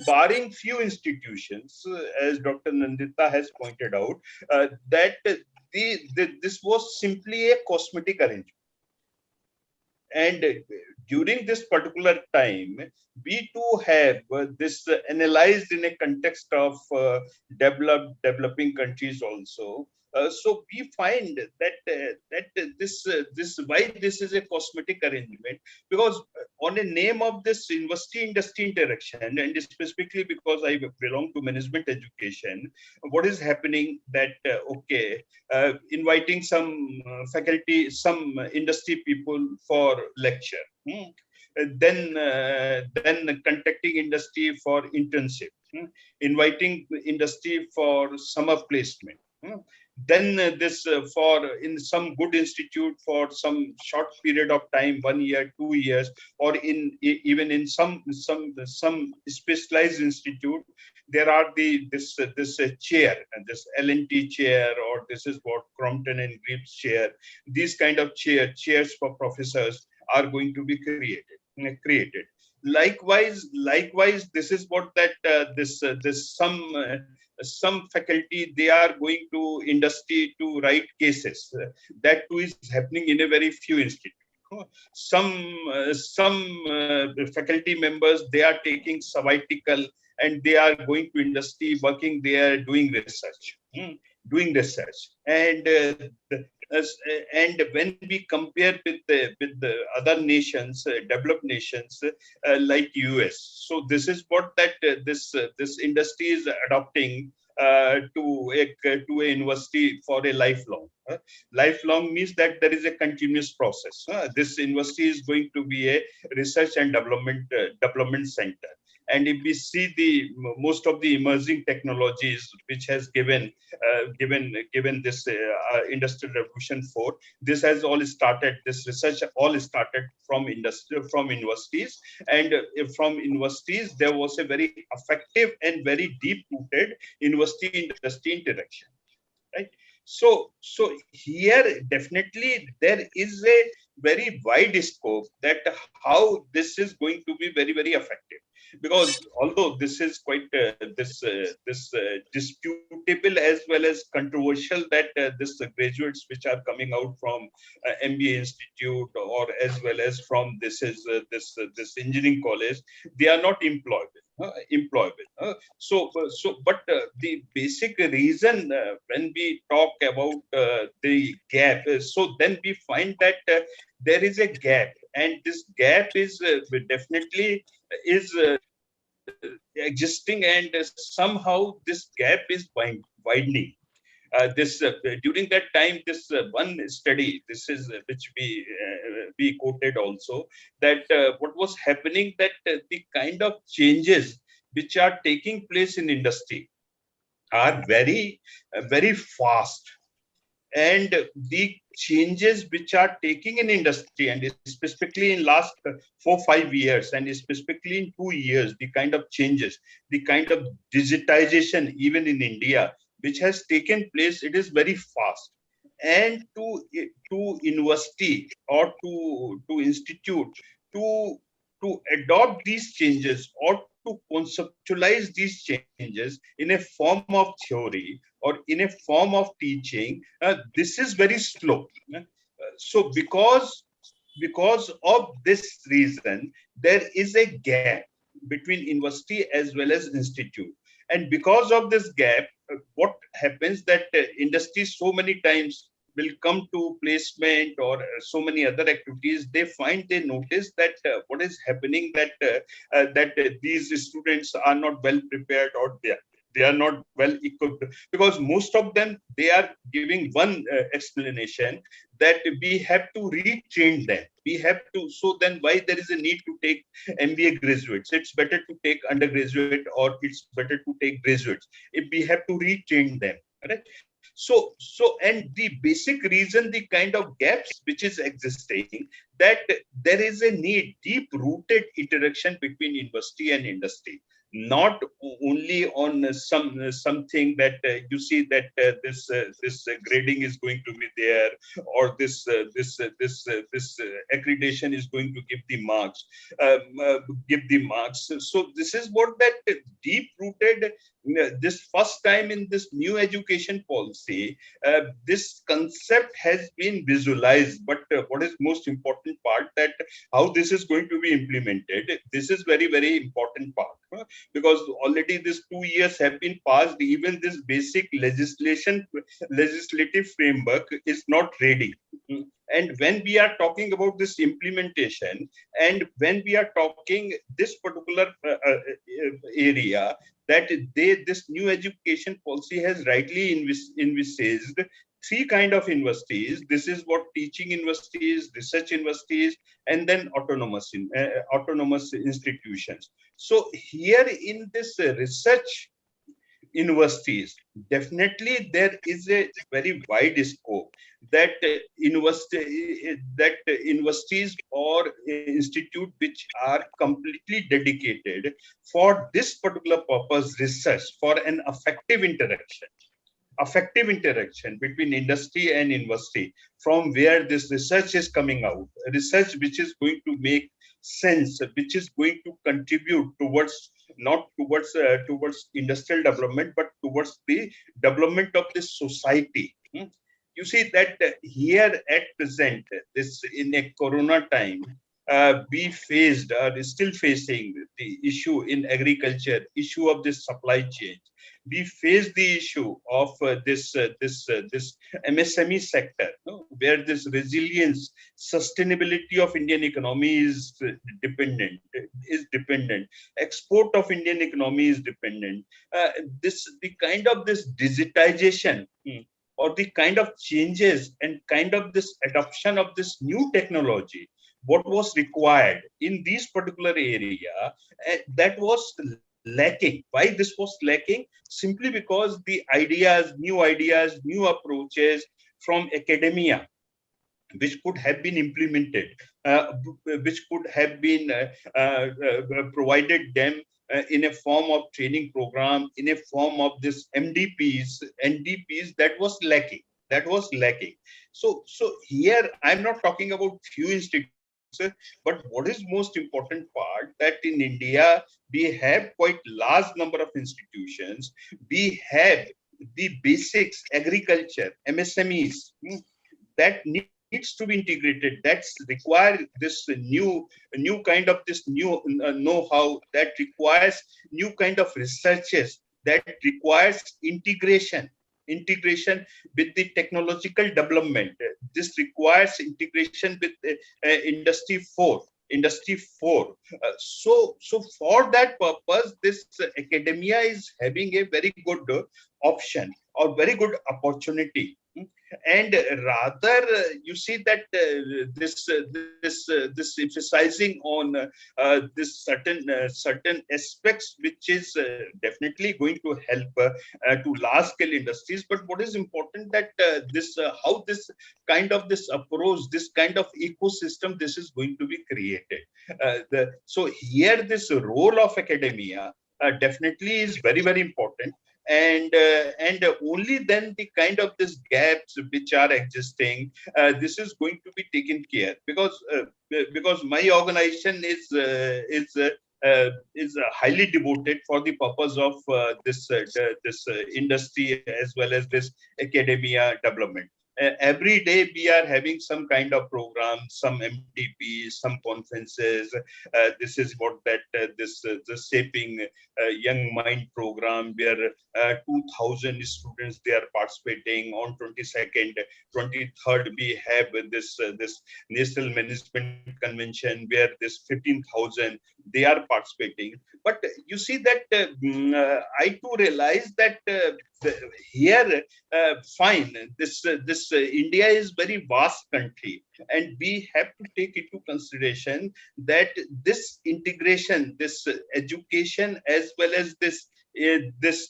barring few institutions, as Dr. Nandita has pointed out, that this was simply a cosmetic arrangement. And during this particular time, we too have this analyzed in a context of developing countries also. So we find this why this is a cosmetic arrangement, because on a name of this university industry interaction, and specifically because I belong to management education, what is happening that inviting some faculty, some industry people for lecture, then contacting industry for internship, inviting industry for summer placement, then this for in some good institute for some short period of time, 1 year, 2 years, or even in some specialized institute, there are this chair, and this L&T chair, or this is what Crompton and Gribbs chair. These kind of chairs for professors are going to be created. Likewise, this is what that this some faculty, they are going to industry to write cases. That too is happening in a very few institutes. Some faculty members, they are taking sabbatical and they are going to industry, working there, doing research. And when we compare with the other nations, developed nations, like US, so this is what that this industry is adopting to a university for a lifelong. Lifelong means that there is a continuous process. This university is going to be a research and development center. And if we see the most of the emerging technologies which has given this industrial revolution 4, this has all started, this research all started from universities. And from universities, there was a very effective and very deep rooted university industry interaction, right? So here definitely there is a very wide scope that how this is going to be very, very effective. Because although this is quite disputable as well as controversial, that this graduates which are coming out from MBA institute, or as well as from this engineering college, they are not employable. But the basic reason when we talk about the gap, so then we find that there is a gap, and this gap is definitely is existing, and somehow this gap is widening. This During that time, this one study, this is which we quoted also, that what was happening, that the kind of changes which are taking place in industry are very fast, and the changes which are taking in industry, and specifically in last 4-5 years, and specifically in 2 years, the kind of changes, the kind of digitization even in India which has taken place, it is very fast. And to university or to institute to adopt these changes, or to conceptualize these changes in a form of theory or in a form of teaching, this is very slow. So because of this reason, there is a gap between university as well as institute. And because of this gap, what happens that industry so many times will come to placement or so many other activities, they notice that what is happening, that these students are not well prepared, or they are not well equipped, because most of them, they are giving one explanation, that we have to retrain them. We have to, so then why there is a need to take MBA graduates? It's better to take undergraduate, or it's better to take graduates if we have to retrain them, right? And the basic reason, the kind of gaps which is existing, that there is a need, deep rooted interaction between university and industry, not only on something that you see that this grading is going to be there, or this accreditation is going to give the marks. So this is what that deep rooted, this first time in this new education policy, this concept has been visualized. But what is most important part, that how this is going to be implemented, this is very, very important part, because already these 2 years have been passed. Even this basic legislative framework is not ready. And when we are talking about this implementation, and when we are talking this particular area, that this new education policy has rightly envisaged three kind of universities. This is what teaching universities, research universities, and then autonomous institutions. So here in this research universities, definitely there is a very wide scope, that universities or institute which are completely dedicated for this particular purpose, research, for an effective interaction between industry and university, from where this research is coming out, research which is going to make sense, which is going to contribute towards, not towards industrial development, but towards the development of this society. You see that here at present, this in a corona time, we faced, are still facing the issue in agriculture, issue of this supply chain. We face the issue of this MSME sector, where this resilience, sustainability of Indian economy is dependent. Export of Indian economy is dependent. The kind of this digitization, or the kind of changes and kind of this adoption of this new technology, what was required in these particular area, that was lacking. Why this was lacking? Simply because the ideas, new approaches from academia, which could have been implemented, which could have been provided them in a form of training program, in a form of this NDPs, that was lacking. So here I'm not talking about few institutes, but what is most important part, that in India we have quite large number of institutions. We have the basics, agriculture, MSMEs, that needs to be integrated, that's require this new kind of this new know-how, that requires new kind of researches, that requires integration with the technological development. This requires integration with industry 4. So for that purpose, this academia is having a very good option, or very good opportunity. And rather, you see that this emphasizing on this certain aspects, which is definitely going to help to large scale industries. But what is important, that this how this kind of this approach, this kind of ecosystem, this is going to be created. So here this role of academia definitely is very, very important. And only then the kind of this gaps which are existing, this is going to be taken care, because my organization is highly devoted for the purpose of this industry, as well as this academia development. every day we are having some kind of program, some MTPs, some conferences. This is what that the shaping young mind program, where 2,000 students they are participating. On 22nd, 23rd we have this National Management Convention where this 15,000 they are participating. But you see that I too realize that here fine, this India is very vast country, and we have to take into consideration that this integration, this education, as well as this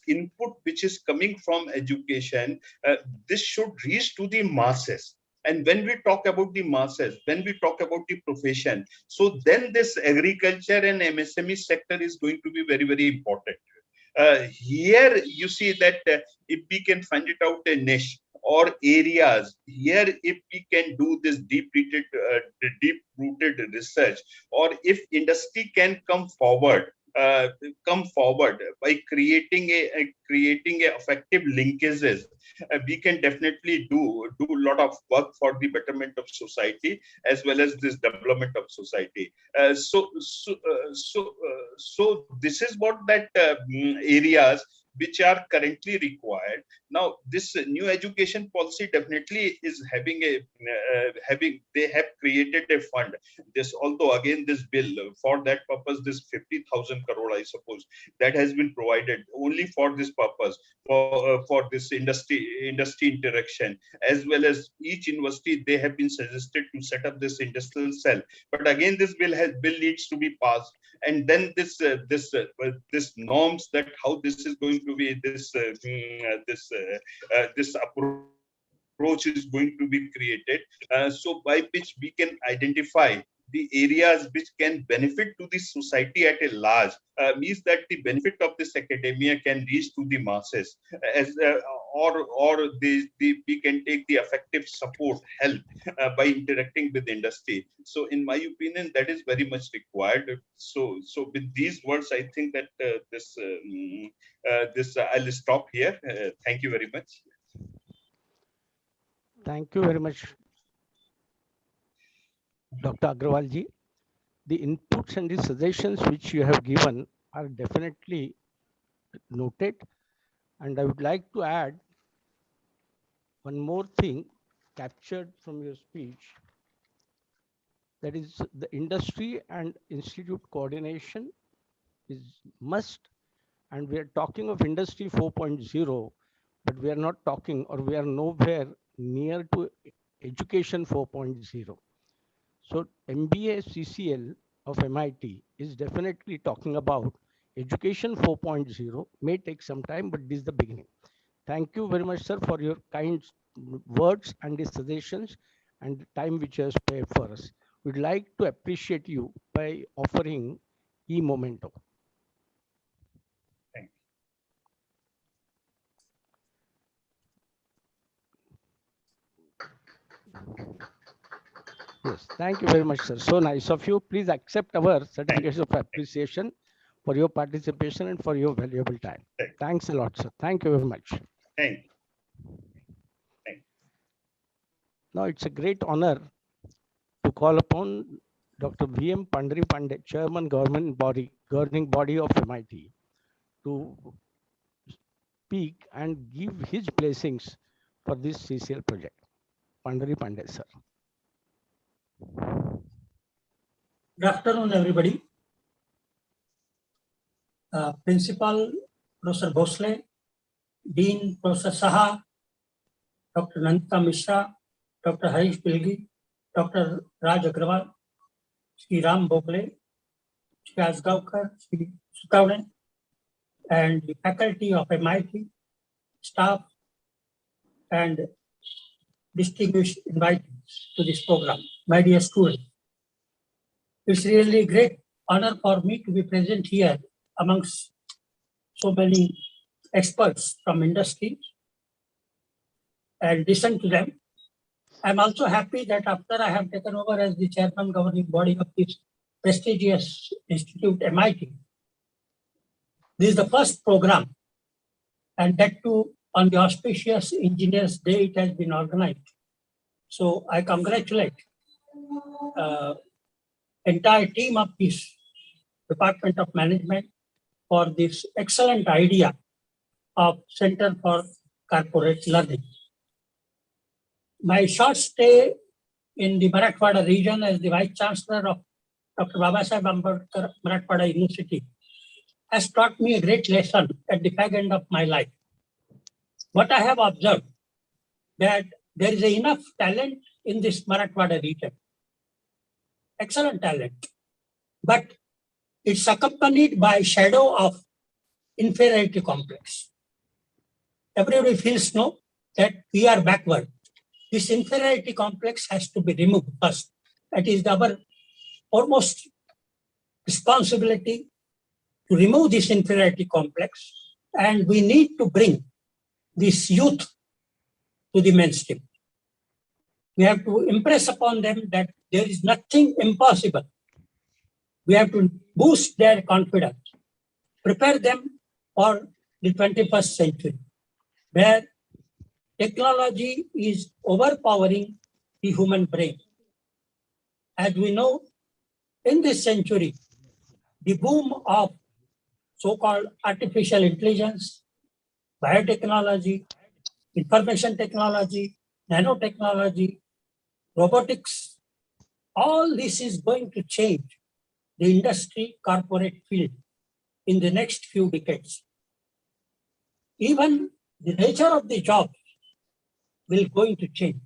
input which is coming from education, this should reach to the masses. And when we talk about the masses, when we talk about the profession, so then this agriculture and MSME sector is going to be very, very important. Here you see that if we can find it out a niche or areas, here if we can do this deep-rooted research, or if industry can come forward by creating effective linkages, we can definitely do a lot of work for the betterment of society as well as this development of society. So this is what that areas which are currently required. Now, this new education policy definitely is having they have created a fund. This, although again this bill for that purpose, this 50,000 crore, I suppose, that has been provided only for this purpose, for this industry interaction, as well as each university they have been suggested to set up this industrial cell. But again, this bill needs to be passed, and then this norms that how this is going to be, this approach is going to be created, so by which we can identify the areas which can benefit to the society at a large, means that the benefit of this academia can reach to the masses, as or we can take the effective support help by interacting with industry. So in my opinion, that is very much required. So with these words, I think that I'll stop here. Thank you very much. Thank you very much, Dr. Agrawal ji. The inputs and the suggestions which you have given are definitely noted. And I would like to add one more thing captured from your speech. That is, the industry and institute coordination is must. And we are talking of industry 4.0, but we are not talking, or we are nowhere near to education 4.0. So MBA CCL of MIT is definitely talking about education 4.0. May take some time, but this is the beginning. Thank you very much, sir, for your kind words and the suggestions and the time which you have spared for us. We'd like to appreciate you by offering e-memento. Thank you. Yes, thank you very much, sir. So nice of you. Please accept our certificates of appreciation for your participation and for your valuable time. Thanks a lot, sir. Thank you very much. Thank you. Now it's a great honor to call upon Dr. V.M. Pandari Pandey, Chairman Governing Body of MIT, to speak and give his blessings for this CCL project. Pandari Pandey, sir. Good afternoon, everybody. Principal Professor Bhosle, Dean Professor Saha, Dr. Nandita Mishra, Dr. Harish Bilgi, Dr. Raj Agrawal, Sri Ram Bokle, Sri Asgaonkar, Sri Sutavne, and the faculty of MIT, staff, and distinguished invitees to this program, my dear students. It's really a great honor for me to be present here amongst so many experts from industry and listen to them. I'm also happy that after I have taken over as the chairman governing body of this prestigious institute, MIT, this is the first program, and that too on the auspicious Engineers Day it has been organized, So I congratulate entire team of this Department of Management for this excellent idea of Center for Corporate Learning. My short stay in the Marathwada region as the Vice Chancellor of Dr. Babasaheb Ambedkar Marathwada University has taught me a great lesson at the fag end of my life. What I have observed, that there is enough talent in this Marathwada region, excellent talent, but it's accompanied by shadow of inferiority complex. Everybody feels no, that we are backward. This inferiority complex has to be removed first. That is our foremost responsibility, to remove this inferiority complex, and we need to bring this youth to the mainstream. We have to impress upon them that there is nothing impossible. We have to boost their confidence, prepare them for the 21st century, where technology is overpowering the human brain. As we know, in this century, the boom of so-called artificial intelligence, biotechnology, information technology, nanotechnology, robotics, all this is going to change the industry corporate field in the next few decades. Even the nature of the job will going to change.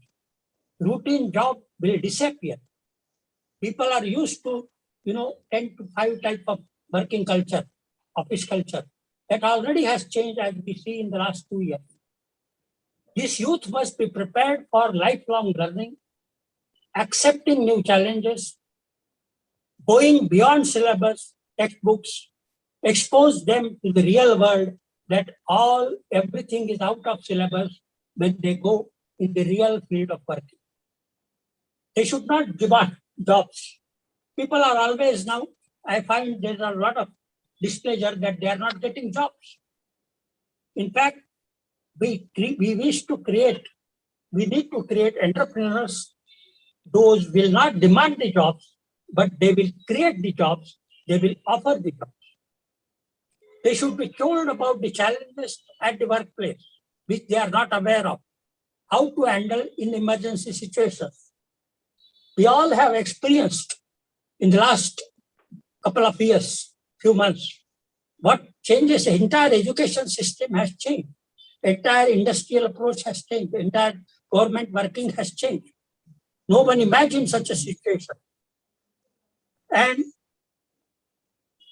Routine job will disappear. People are used to, 10 to 5 type of working culture, office culture. That already has changed, as we see in the last 2 years. This youth must be prepared for lifelong learning, accepting new challenges, going beyond syllabus, textbooks, expose them to the real world, that everything is out of syllabus when they go in the real field of working. They should not give up jobs. People are always now, I find there's a lot of displeasure that they are not getting jobs. In fact, we need to create entrepreneurs. Those will not demand the jobs, but they will create the jobs, they will offer the jobs. They should be told about the challenges at the workplace, which they are not aware of, how to handle in emergency situations. We all have experienced in the last couple of years, few months, what changes. The entire education system has changed. Entire industrial approach has changed. Entire government working has changed. No one imagined such a situation. And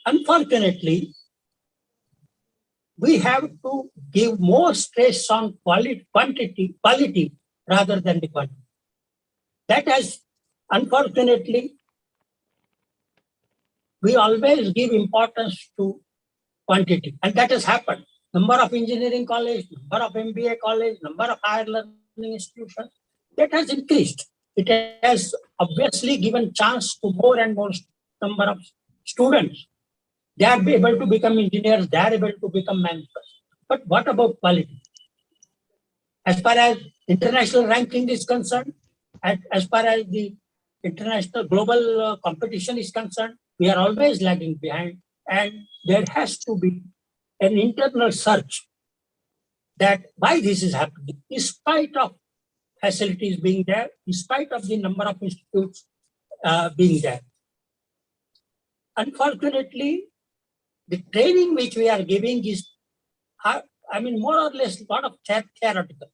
unfortunately, we have to give more stress on quality rather than the quantity. That has, unfortunately, we always give importance to quantity, and that has happened. Number of engineering college, number of MBA college, number of higher learning institutions, that has increased. It has obviously given chance to more and more number of students. They are able to become engineers, they are able to become managers. But what about quality? As far as international ranking is concerned, as far as the international global competition is concerned, we are always lagging behind, and there has to be an internal search that why this is happening, in spite of facilities being there, in spite of the number of institutes being there. Unfortunately, the training which we are giving is, more or less a lot of theoretical.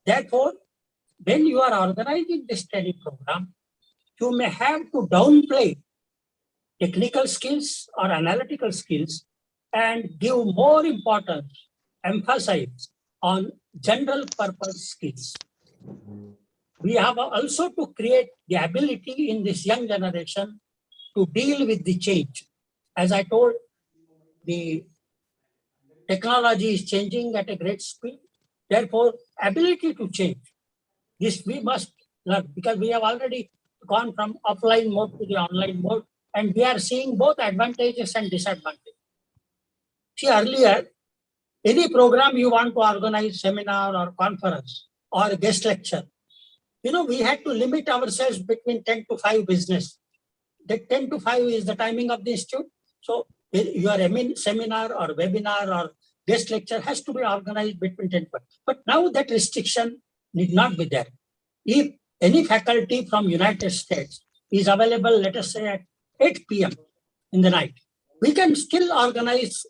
Therefore, when you are organizing the study program, you may have to downplay technical skills or analytical skills and give more importance, emphasis on general purpose skills. We have also to create the ability in this young generation to deal with the change. As I told, the technology is changing at a great speed. Therefore, ability to change, this we must learn, because we have already gone from offline mode to the online mode, and we are seeing both advantages and disadvantages. See, earlier, any program you want to organize, seminar or conference, or guest lecture. We had to limit ourselves between 10 to 5 business. That 10 to 5 is the timing of the institute. So your seminar or webinar or guest lecture has to be organized between 10 to 5. But now that restriction need not be there. If any faculty from United States is available, let us say at 8 p.m. in the night, we can still organize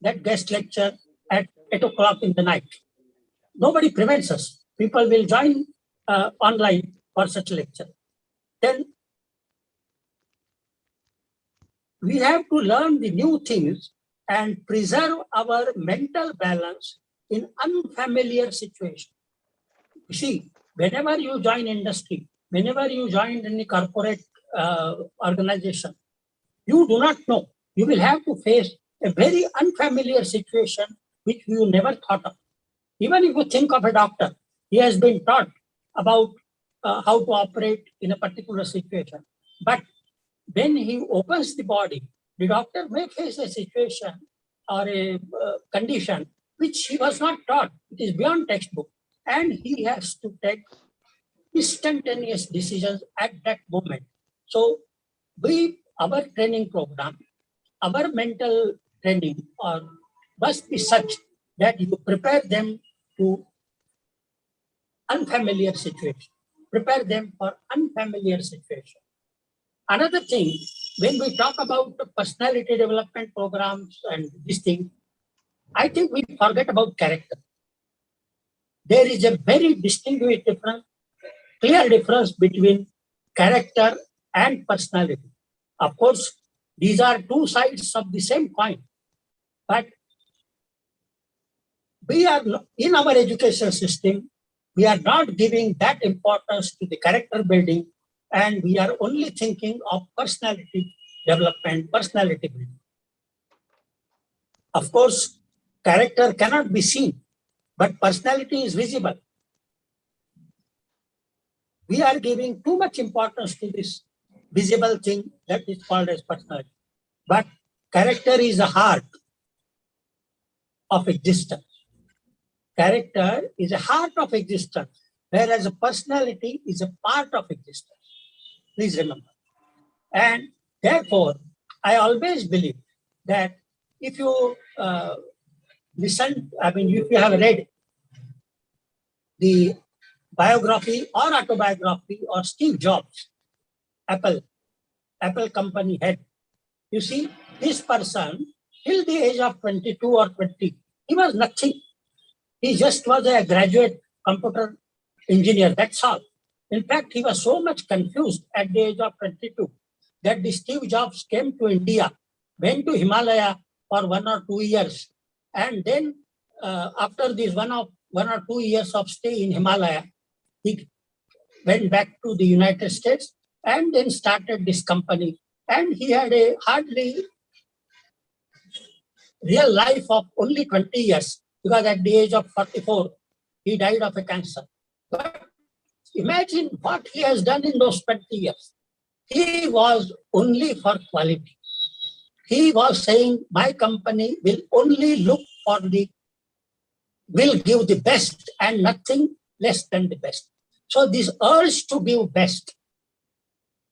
that guest lecture at 8 o'clock in the night. Nobody prevents us. People will join online for such lecture. Then we have to learn the new things and preserve our mental balance in unfamiliar situation. You see, whenever you join industry, whenever you join any corporate organization, you do not know. You will have to face a very unfamiliar situation which you never thought of. Even if you think of a doctor, he has been taught about how to operate in a particular situation. But when he opens the body, the doctor may face a situation or a condition which he was not taught. It is beyond textbook. And he has to take instantaneous decisions at that moment. So our training program, our mental training must be such that you prepare them to unfamiliar situation. Prepare them for unfamiliar situation. Another thing, when we talk about the personality development programs and this thing, I think we forget about character. There is a very distinguished difference, clear difference between character and personality. Of course, these are two sides of the same coin. But we are in our education system, we are not giving that importance to the character building, and we are only thinking of personality development, personality building. Of course, character cannot be seen, but personality is visible. We are giving too much importance to this visible thing that is called as personality. But character is the heart of existence. Character is a heart of existence, whereas a personality is a part of existence. Please remember. And therefore, I always believe that if you if you have read the biography or autobiography of Steve Jobs, Apple company head, you see, this person, till the age of 22 or 20, he was nothing. He just was a graduate computer engineer, that's all. In fact, he was so much confused at the age of 22 that the Steve Jobs came to India, went to Himalaya for 1 or 2 years. And then after this 1 or 2 years of stay in Himalaya, he went back to the United States and then started this company. And he had a hardly real life of only 20 years, because at the age of 44, he died of a cancer. But imagine what he has done in those 20 years. He was only for quality. He was saying, my company will only look for will give the best and nothing less than the best. So this urge to give best.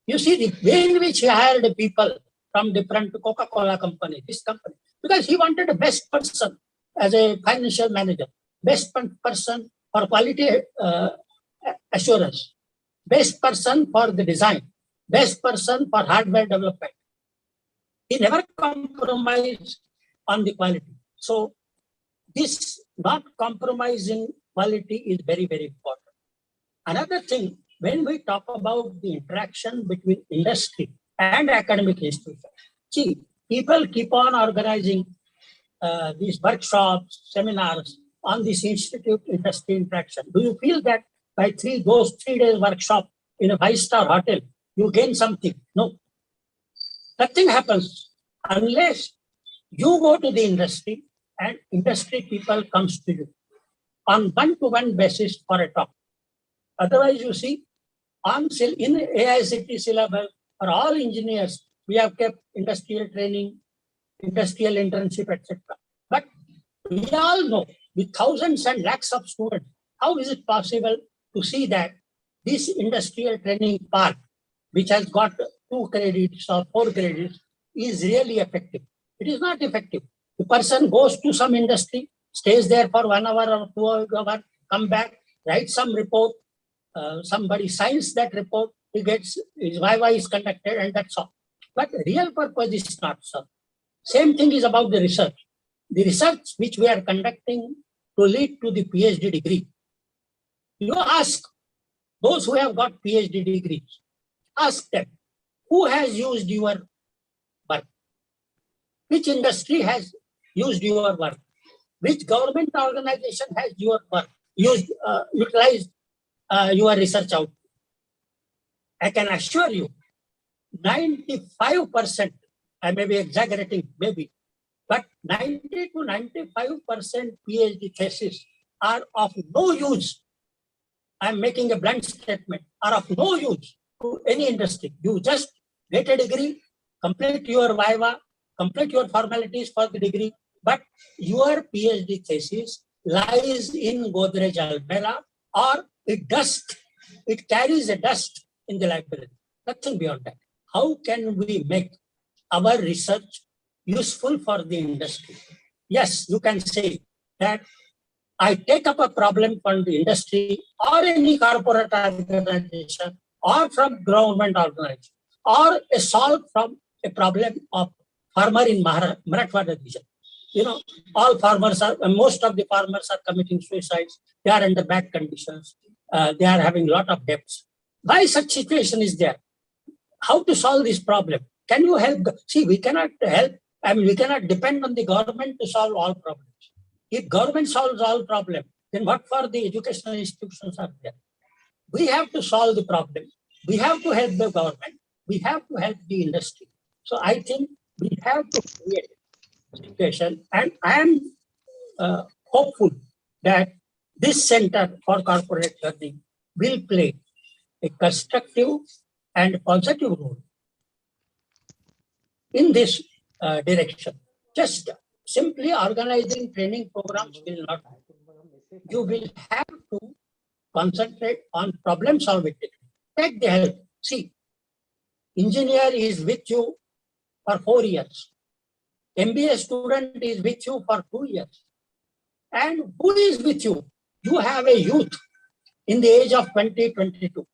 You see the way in which he hired people from different Coca-Cola company, this company, because he wanted the best person as a financial manager, best person for quality assurance, best person for the design, best person for hardware development. He never compromised on the quality. So this not compromising quality is very, very important. Another thing, when we talk about the interaction between industry and academic institutions, see, people keep on organizing these workshops, seminars on this institute-industry interaction. Do you feel that by those 3 days workshop in a 5-star hotel, you gain something? No. Nothing happens unless you go to the industry and industry people comes to you on one-to-one basis for a talk. Otherwise, you see, in AICT syllabus for all engineers, we have kept industrial training, industrial internship, etc. But we all know, with thousands and lakhs of students, how is it possible to see that this industrial training park, which has got 2 credits or 4 credits, is really effective? It is not effective. The person goes to some industry, stays there for 1 hour or 2 hours, come back, writes some report, somebody signs that report, he gets, his viva is conducted, and that's all. But real purpose is not so. Same thing is about the research. The research which we are conducting to lead to the PhD degree. You ask those who have got PhD degrees, ask them, who has used your work? Which industry has used your work? Which government organization has your work utilized your research output? I can assure you, 95%, I may be exaggerating, maybe, but 90 to 95% PhD theses are of no use. I'm making a blunt statement, are of no use to any industry. You just get a degree, complete your viva, complete your formalities for the degree, but your PhD thesis lies in Godrej Almera, or it carries a dust in the library. Nothing beyond that. How can we make our research useful for the industry? Yes, you can say that I take up a problem from the industry or any corporate organization or from government organization, or a solve from a problem of farmer in Marathwada region. You know, all farmers are, most of the farmers are committing suicides. They are under bad conditions. They are having a lot of debts. Why such situation is there? How to solve this problem? Can you help? See, we cannot help. I mean, we cannot depend on the government to solve all problems. If government solves all problems, then what for the educational institutions are there? We have to solve the problem. We have to help the government. We have to help the industry. So I think we have to create a situation, and I am hopeful that this Center for Corporate Learning will play a constructive and positive role in this direction. Just simply organizing training programs will not help. You will have to concentrate on problem solving. Take the help. See, engineer is with you for 4 years. MBA student is with you for 2 years. And who is with you? You have a youth in the age of 20, 22,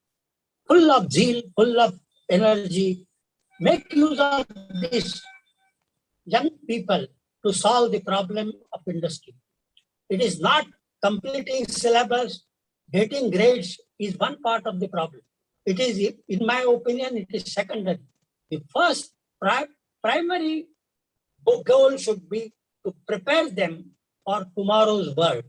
full of zeal, full of energy. Make use of these young people to solve the problem of industry. It is not completing syllabus, getting grades is one part of the problem. It is, in my opinion, it is secondary. The first primary goal should be to prepare them for tomorrow's world.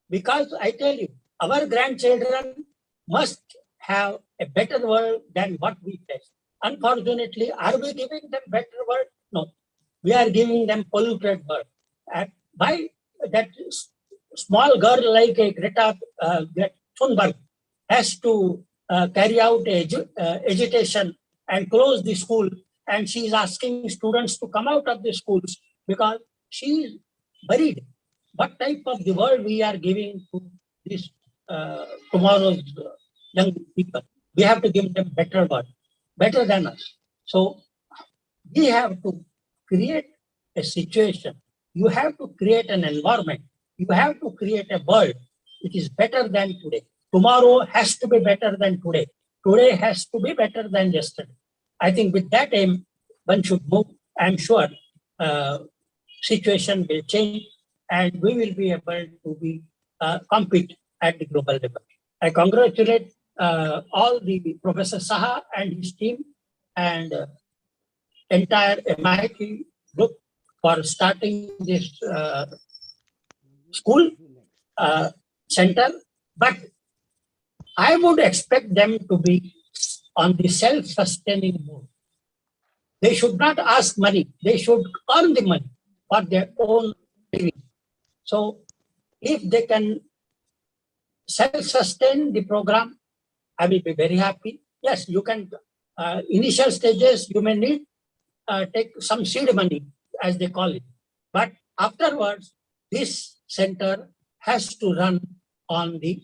Because I tell you, our grandchildren must have a better world than what we face. Unfortunately, are we giving them better world? No. We are giving them polluted world. And by that small girl like a Greta Thunberg has to carry out agitation and close the school, and she is asking students to come out of the schools because she is worried. What type of the world we are giving to this tomorrow's young people? We have to give them better world, better than us. So we have to create a situation. You have to create an environment. You have to create a world which is better than today. Tomorrow has to be better than today. Today has to be better than yesterday. I think with that aim, one should move. I'm sure situation will change and we will be able to compete at the global level. I congratulate all the Professor Saha and his team and entire MIT group for starting this school center. But I would expect them to be on the self-sustaining mode. They should not ask money. They should earn the money for their own living. So if they can self-sustain the program, I will be very happy. Yes, you can, initial stages, you may need take some seed money, as they call it. But afterwards, this center has to run on the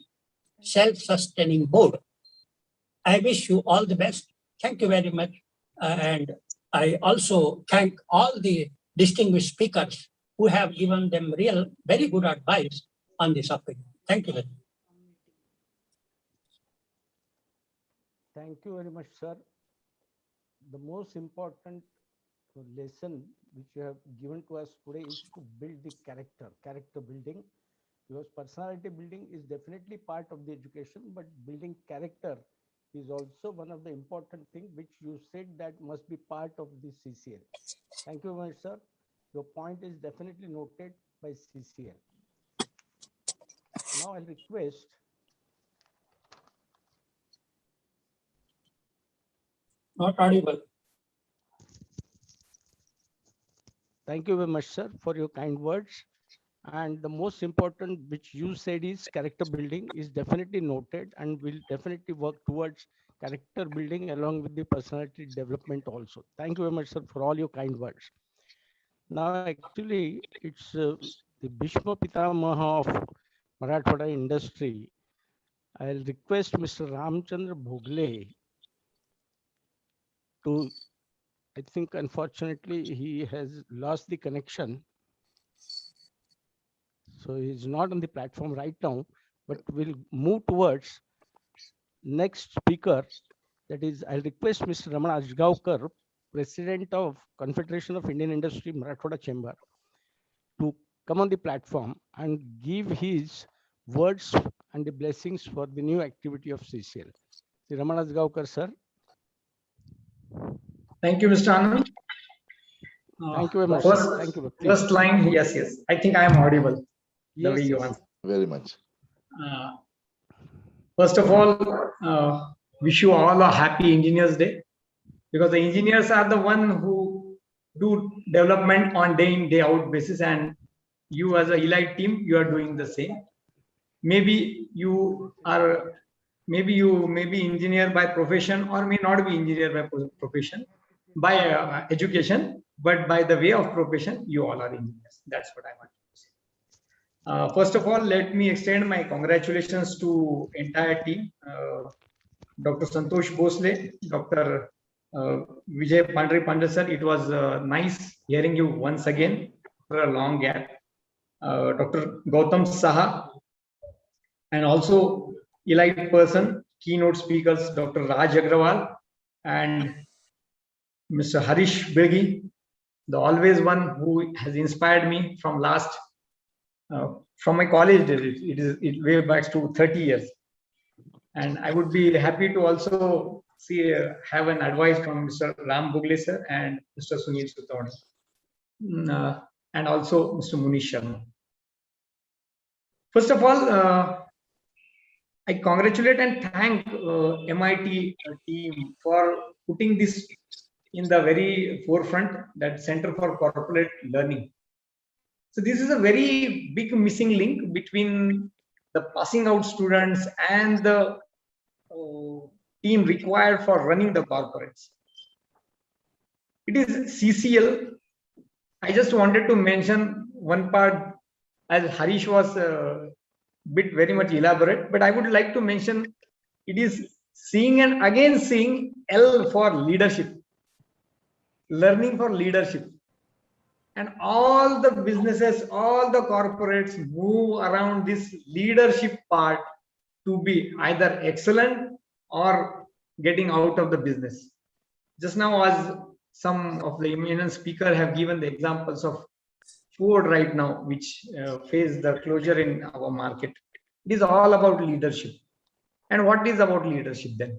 self-sustaining mode. I wish you all the best. Thank you very much. And I also thank all the distinguished speakers who have given them very good advice on this occasion. Thank you very much. Thank you very much, sir. The most important lesson which you have given to us today is to build the character building, because personality building is definitely part of the education, but building character is also one of the important things which you said that must be part of the CCL. Thank you very much, sir. Your point is definitely noted by CCL. Now I'll request Not audible. Thank you very much, sir, for your kind words. And the most important which you said is character building is definitely noted, and will definitely work towards character building along with the personality development also. Thank you very much, sir, for all your kind words. Now, actually, it's the Bhishma Pitamaha of Marathwada industry. I'll request Mr. Ramchandra Bhogle to, I think unfortunately he has lost the connection. So he's not on the platform right now, but we'll move towards next speaker. That is, I'll request Mr. Ramana Ajgaonkar, President of Confederation of Indian Industry, Marathwada Chamber, to come on the platform and give his words and the blessings for the new activity of CCL. Ramana Ajgaonkar, sir. Thank you, Mr. Anand. Thank you very much. First, Thank you. First line, yes. I think I am audible. The way Yes, you yes. want. Very much. First of all, wish you all a happy Engineers Day, because the engineers are the one who do development on day in, day out basis, and you as a elite team, you are doing the same. Maybe you may be engineer by profession, or may not be engineer by profession, by education, but by the way of profession, you all are engineers. That's what I want to say. First of all, let me extend my congratulations to entire team, Dr. Santosh Bhosle, Dr. Vijay Pandre sir. It was nice hearing you once again for a long gap. Dr. Gautam Saha, and also elite person, keynote speakers, Dr. Raj Agrawal and Mr. Harish Begi, the always one who has inspired me from from my college days. It way back to 30 years. And I would be happy to also have an advice from Mr. Ram Bhogle sir and Mr. Sunil Sutawani, and also Mr. Munish Sharma. First of all, I congratulate and thank MIT team for putting this in the very forefront, that Center for Corporate Learning. So this is a very big missing link between the passing out students and the team required for running the corporates. It is CCL. I just wanted to mention one part, as Harish was very much elaborate, but I would like to mention it is seeing and again seeing L for leadership, learning for leadership. And all the businesses, all the corporates move around this leadership part to be either excellent or getting out of the business. Just now, as some of the eminent speakers have given the examples of Ford right now, which face the closure in our market. It is all about leadership. And what is about leadership then?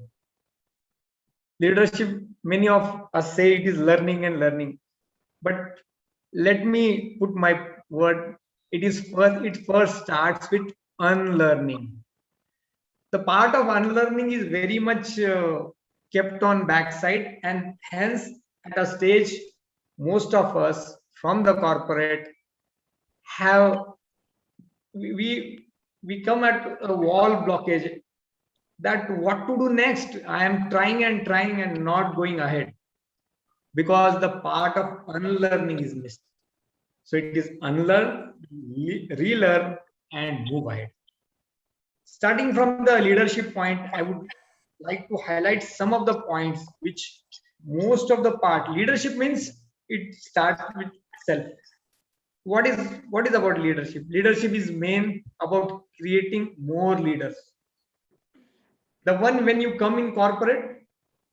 Leadership, many of us say it is learning and learning. But let me put my word, it first starts with unlearning. The part of unlearning is very much kept on backside, and hence at a stage, most of us from the corporate we come at a wall blockage, that what to do next. I am trying and not going ahead, because the part of unlearning is missed. So it is unlearn, relearn, and move ahead. Starting from the leadership point, I would like to highlight some of the points which most of the part. Leadership means it starts with self. What is about leadership? Leadership is main about creating more leaders. The one when you come in corporate,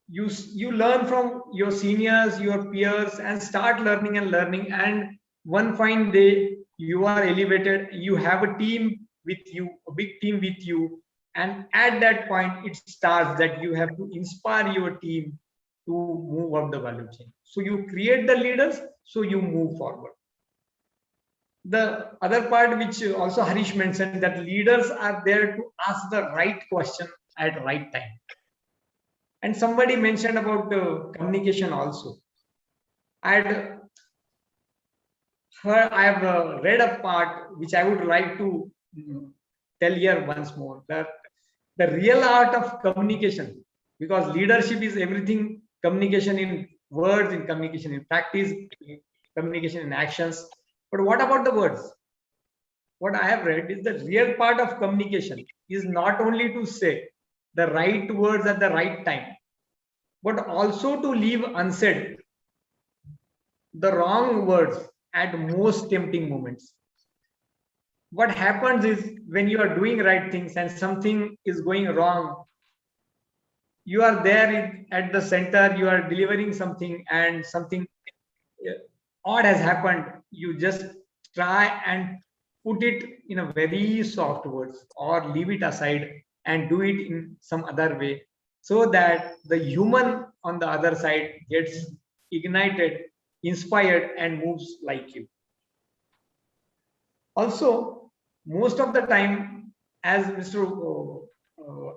you learn from your seniors, your peers, and start learning and learning. And one fine day you are elevated. You have a team with you, a big team with you, and at that point it starts that you have to inspire your team to move up the value chain. So you create the leaders, so you move forward. The other part which also Harish mentioned, that leaders are there to ask the right question at right time. And somebody mentioned about communication also. I have read a part which I would like to tell here once more, that the real art of communication, because leadership is everything, communication in words, in communication in practice, in communication in actions. But what about the words? What I have read is the real part of communication is not only to say the right words at the right time, but also to leave unsaid the wrong words at most tempting moments. What happens is when you are doing right things and something is going wrong, you are there at the center, you are delivering something and something odd has happened. You just try and put it in a very soft words or leave it aside and do it in some other way, so that the human on the other side gets ignited, inspired, and moves like you. Also, most of the time, as Mr.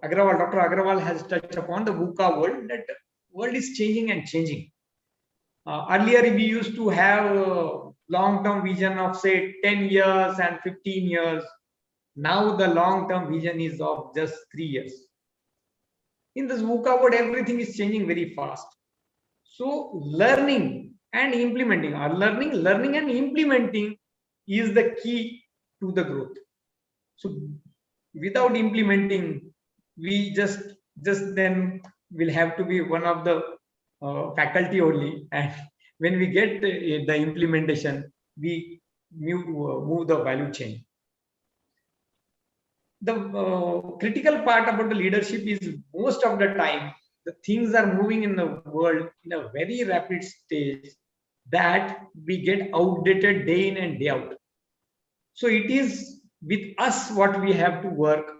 Agrawal, Dr. Agrawal has touched upon the VUCA world, that world is changing and changing. Earlier, we used to have a long-term vision of say 10 years and 15 years. Now the long-term vision is of just 3 years. In this VUCA world, everything is changing very fast. So learning and implementing, or learning and implementing is the key to the growth. So without implementing, we just then will have to be one of the faculty only, and when we get the implementation, we move the value chain. The critical part about the leadership is most of the time the things are moving in the world in a very rapid stage that we get outdated day in and day out. So it is with us what we have to work.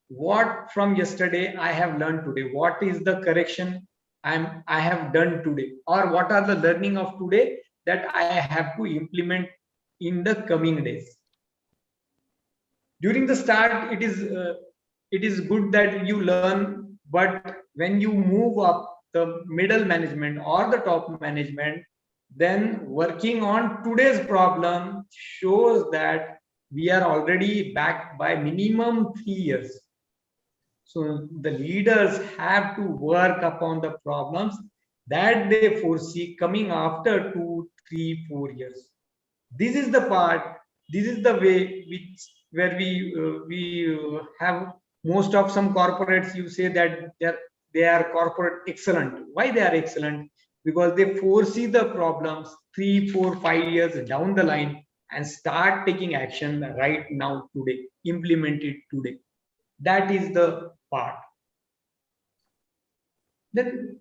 What from yesterday I have learned today? What is the correction I have done today? Or what are the learning of today that I have to implement in the coming days? During the start, it is good that you learn, but when you move up the middle management or the top management, then working on today's problem shows that we are already back by minimum 3 years. So the leaders have to work upon the problems that they foresee coming after 2, 3, 4 years. This is the part, this is the way where we have most of some corporates, you say that they are corporate excellent. Why they are excellent? Because they foresee the problems 3, 4, 5 years down the line and start taking action right now today, implement it today. That is the part. Then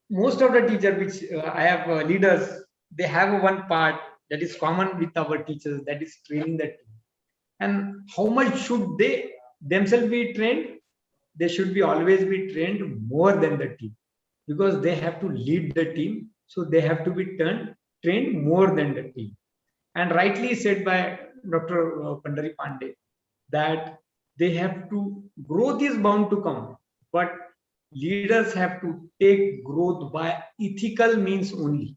most of the teachers which I have leaders, they have one part that is common with our teachers, that is training the team. And how much should they themselves be trained? They should be always be trained more than the team, because they have to lead the team. So they have to be trained more than the team. And rightly said by Dr. Pandari Pandey that they have to, growth is bound to come, but leaders have to take growth by ethical means only.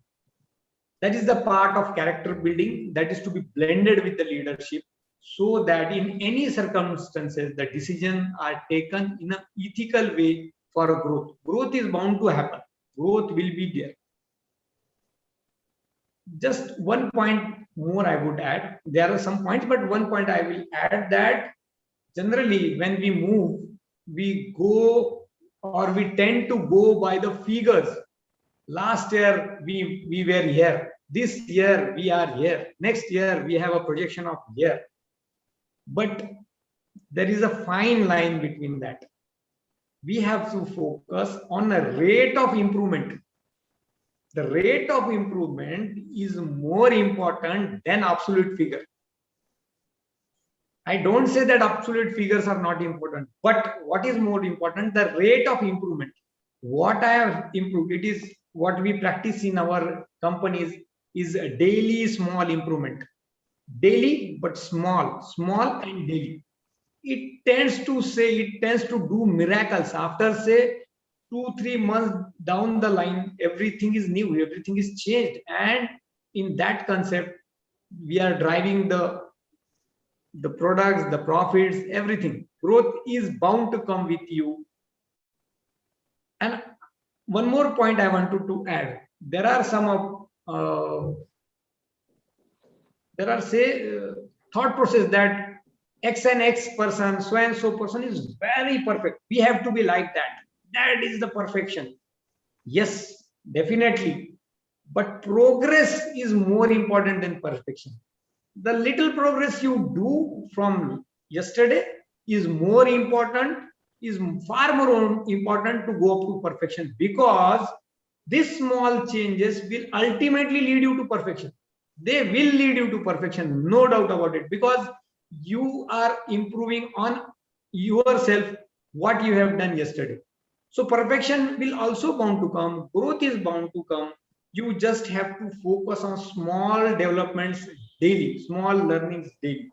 That is the part of character building that is to be blended with the leadership, so that in any circumstances, the decisions are taken in an ethical way for a growth. Growth is bound to happen. Growth will be there. just one point more I would add. There are some points, but one point I will add, that generally when we move, we go, or we tend to go by the figures. Last year we were here. This year we are here. Next year we have a projection of here. But there is a fine line between that. We have to focus on a rate of improvement. The rate of improvement is more important than absolute figure. I don't say that absolute figures are not important, but what is more important, the rate of improvement. What I have improved, it is what we practice in our companies, is a daily small improvement. Daily, but small and daily. It tends to do miracles. After say 2-3 months down the line, everything is new, everything is changed. And in that concept, we are driving the products, the profits, everything. Growth is bound to come with you. And one more point I wanted to add. There are some thought process that X and X person, so and so person is very perfect. We have to be like that. That is the perfection. Yes, definitely. But progress is more important than perfection. The little progress you do from yesterday is more important, is far more important to go up to perfection, because these small changes will ultimately lead you to perfection. They will lead you to perfection, no doubt about it, because you are improving on yourself, what you have done yesterday. So perfection will also bound to come, growth is bound to come. You just have to focus on small developments daily, small learnings daily.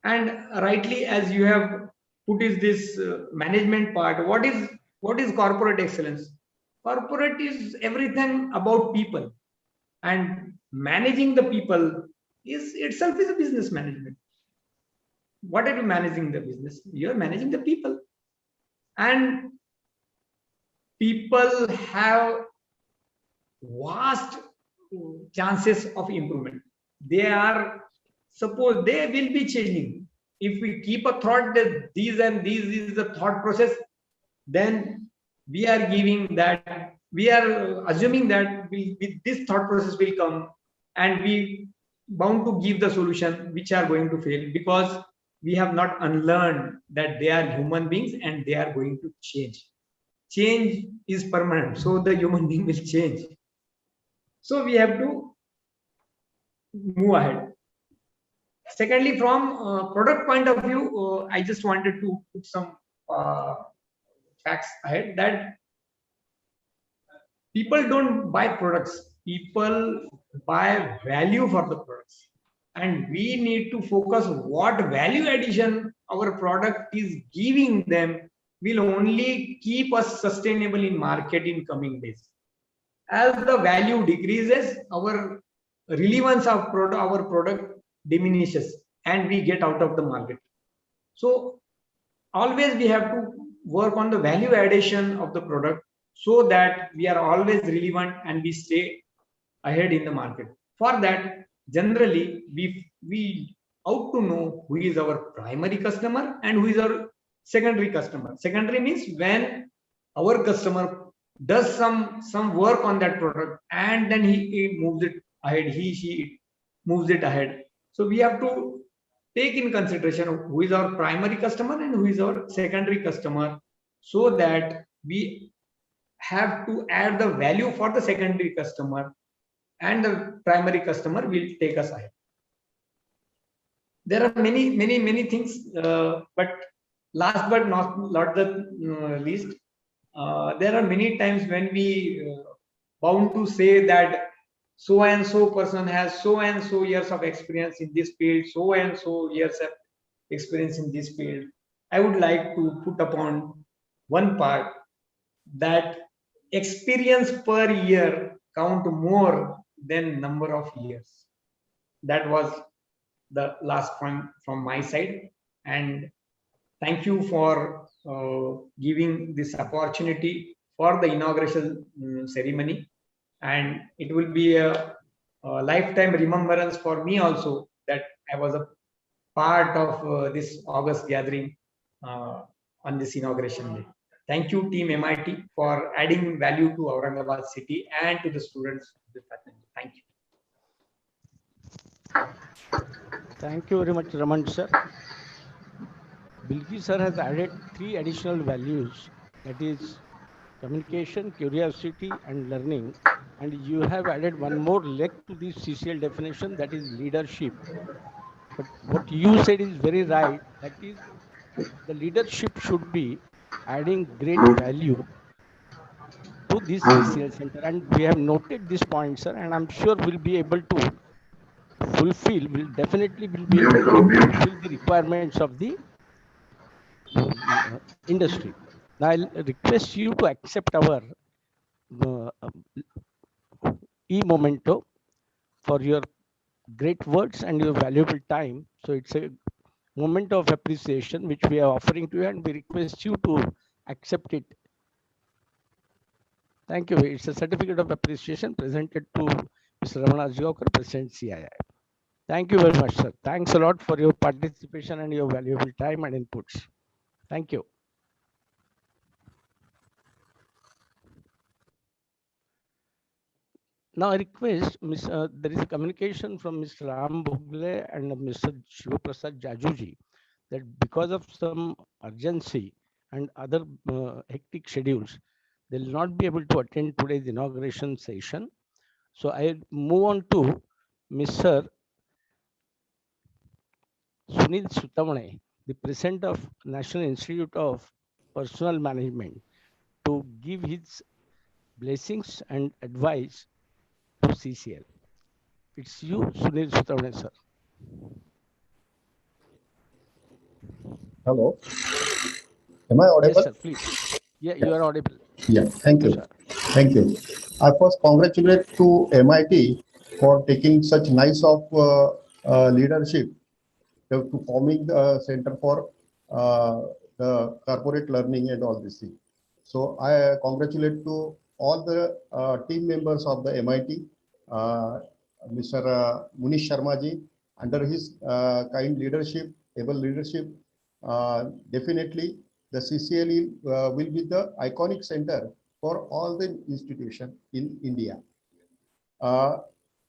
And rightly, as you have put, is this management part. What is corporate excellence? Corporate is everything about people, and managing the people is itself is a business management. What are you managing the business? You are managing the people, and people have vast chances of improvement. They will be changing. If we keep a thought that these and these is the thought process, then we are assuming that with this thought process will come, and we bound to give the solution which are going to fail, because we have not unlearned that they are human beings and they are going to change. Change is permanent, so the human being will change. So we have to move ahead. Secondly, from product point of view, I just wanted to put some facts ahead, that people don't buy products, people buy value for the products. And we need to focus what value addition our product is giving them will only keep us sustainable in market in coming days. As the value decreases, our relevance of our product diminishes and we get out of the market. So always we have to work on the value addition of the product, so that we are always relevant and we stay ahead in the market. For that, generally we ought to know who is our primary customer and who is our secondary customer. Secondary means when our customer does some work on that product and then he moves it ahead, she moves it ahead. So we have to take in consideration who is our primary customer and who is our secondary customer, so that we have to add the value for the secondary customer, and the primary customer will take us ahead. There are many things, but last but not the least, there are many times when we bound to say that so and so person has so and so years of experience in this field, so and so years of experience in this field. I would like to put upon one part, that experience per year count more than number of years. That was the last point from my side, and thank you for giving this opportunity for the inauguration ceremony. And it will be a lifetime remembrance for me also that I was a part of this August gathering on this inauguration day. Thank you, Team MIT, for adding value to Aurangabad city and to the students of the faculty. Thank you. Thank you very much, Raman sir. Bilgi sir has added 3 additional values, that is communication, curiosity, and learning. And you have added one more leg to this CCL definition, that is leadership. But what you said is very right. That is, the leadership should be adding great value to this CCL center. And we have noted this point, sir, and I'm sure we'll be able to will definitely will be able to fulfill the requirements of the industry. Now, I'll request you to accept our uh, e-memento for your great words and your valuable time. So it's a moment of appreciation which we are offering to you, and we request you to accept it. Thank you. It's a certificate of appreciation presented to Mr. Ramana Ajgaonkar, President CII. Thank you very much, sir. Thanks a lot for your participation and your valuable time and inputs. Thank you. Now I request, there is a communication from Mr. Ram Bogle and Mr. Shivaprasad Jajuji that because of some urgency and other hectic schedules, they will not be able to attend today's inauguration session. So I move on to Mr. Sunil Sutamane, the President of National Institute of Personnel Management, to give his blessings and advice to CCL. It's you, Sunil Sutamane, sir. Hello. Am I audible? Yes, sir, please. Yeah, you are audible. Yeah, thank you. Sir. Thank you. I first congratulate to MIT for taking such nice of leadership to forming the Center for the Corporate Learning and all this thing. So I congratulate to all the team members of the MIT, Mr. Munish Sharma ji, under his kind leadership, able leadership. Definitely the CCL will be the iconic center for all the institutions in India.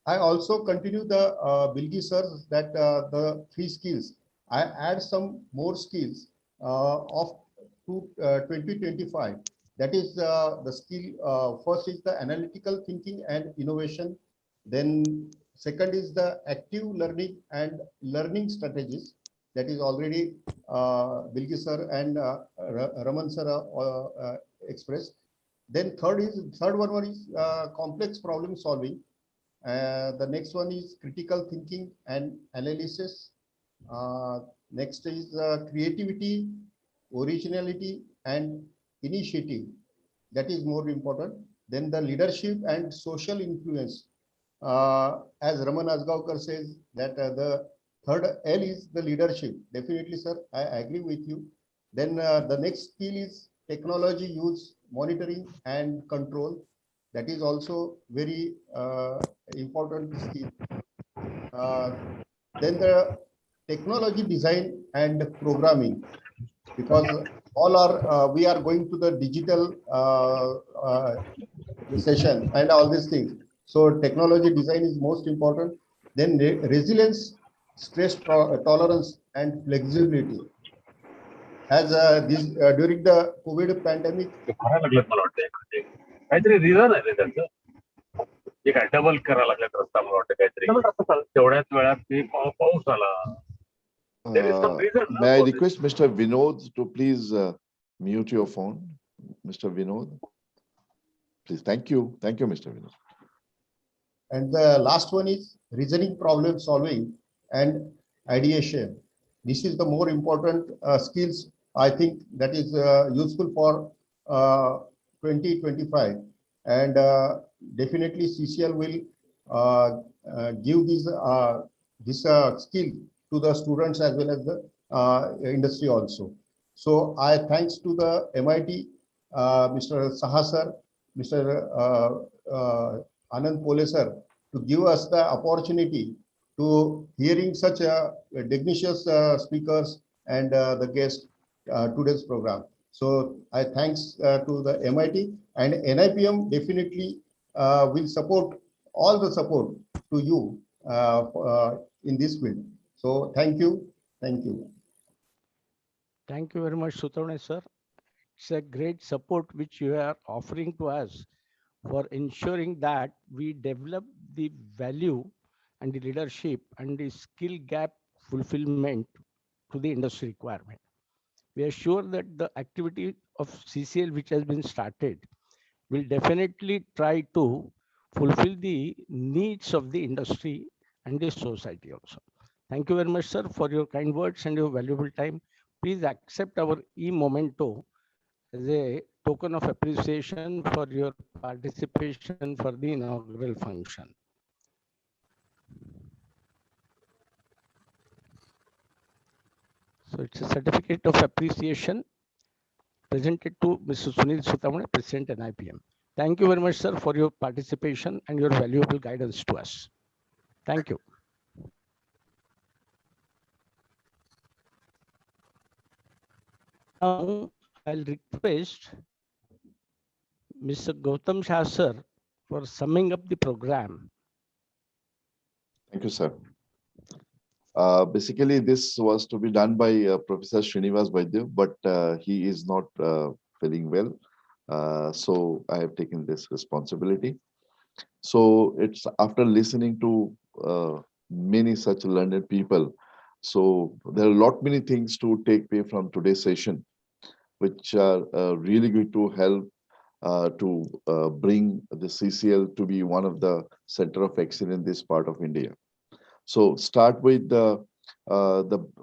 I also continue the Bilgi sir that the 3 skills. I add some more skills of 2025. That is the skill. First is the analytical thinking and innovation. Then second is the active learning and learning strategies. That is already Bilgi sir and Raman sir expressed. Then third one is complex problem solving. The next one is critical thinking and analysis. Next is creativity, originality, and initiative. That is more important. Then the leadership and social influence. As Raman Ajgaonkar says that the third L is the leadership. Definitely, sir, I agree with you. Then the next skill is technology use, monitoring, and control. That is also very important skill. Then the technology design and programming, because all are we are going to the digital session and all these things. So technology design is most important. Then resilience, stress tolerance, and flexibility. As during the COVID pandemic. काहीतरी reason आहे त्याचं जे काय double करायला लागल्यात रस्ता मला वाटतं काहीतरी तेवढ्याच वेळात ते पाऊस आला. May I request Mr. Vinod to please mute your phone, Mr. Vinod? Please, thank you, Mr. Vinod. And the last one is reasoning, problem solving, and ideation. This is the more important skills. I think that is useful for 2025, and definitely CCL will give this skill to the students as well as the industry also. So I thanks to the MIT, Mr. Saha sir, Mr. Anand Pole sir, to give us the opportunity to hearing such dignitious speakers and the guests today's program. So I thanks to the MIT, and NIPM definitely will support all the support to you in this field. So thank you. Thank you. Thank you very much, Sutravane sir. It's a great support which you are offering to us for ensuring that we develop the value and the leadership and the skill gap fulfillment to the industry requirement. We are sure that the activity of CCL which has been started will definitely try to fulfill the needs of the industry and the society also. Thank you very much, sir, for your kind words and your valuable time. Please accept our e-memento as a token of appreciation for your participation for the inaugural function. So it's a certificate of appreciation presented to Mr. Sunil Sutravane, President NIPM. Thank you very much, sir, for your participation and your valuable guidance to us. Thank you. Now, I'll request Mr. Gautam Shah, sir, for summing up the program. Thank you, sir. Basically, this was to be done by Professor Srinivas Vaidya, but he is not feeling well. So I have taken this responsibility. So it's after listening to many such learned people. So there are a lot many things to take away from today's session, which are really going to help to bring the CCL to be one of the center of excellence in this part of India. So start with the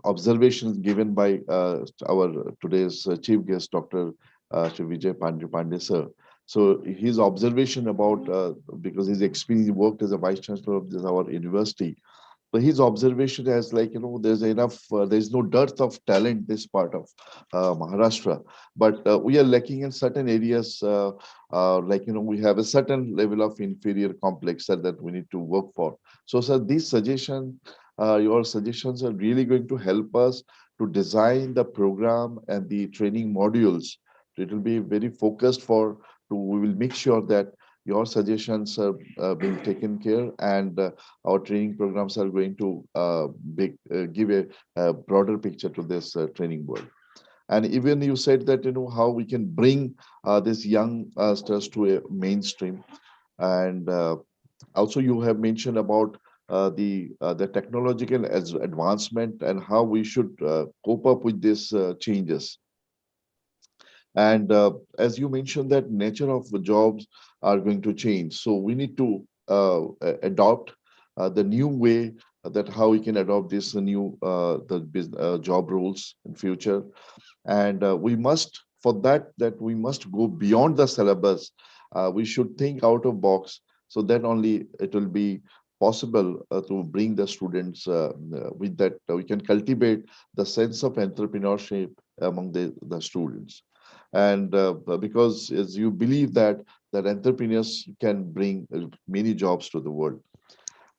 observations given by our today's chief guest, Dr. Shri Vijay Pandey sir. So his observation about because his experience, he worked as a vice chancellor of our university. So his observation is like, there's enough, there's no dearth of talent this part of Maharashtra, but we are lacking in certain areas, like, we have a certain level of inferior complex that we need to work for. So, sir, these suggestions, your suggestions are really going to help us to design the program and the training modules. It will be very focused we will make sure that your suggestions are being taken care, and our training programs are going to give a broader picture to this training world. And even you said that, how we can bring this young stars to a mainstream. And also you have mentioned about the technological advancement and how we should cope up with these changes. And as you mentioned, that nature of the jobs are going to change. So we need to adopt the new way that how we can adopt this new job roles in future. And we must, for that we must go beyond the syllabus. We should think out of box, so that only it will be possible to bring the students with that. We can cultivate the sense of entrepreneurship among the students. And because as you believe that entrepreneurs can bring many jobs to the world,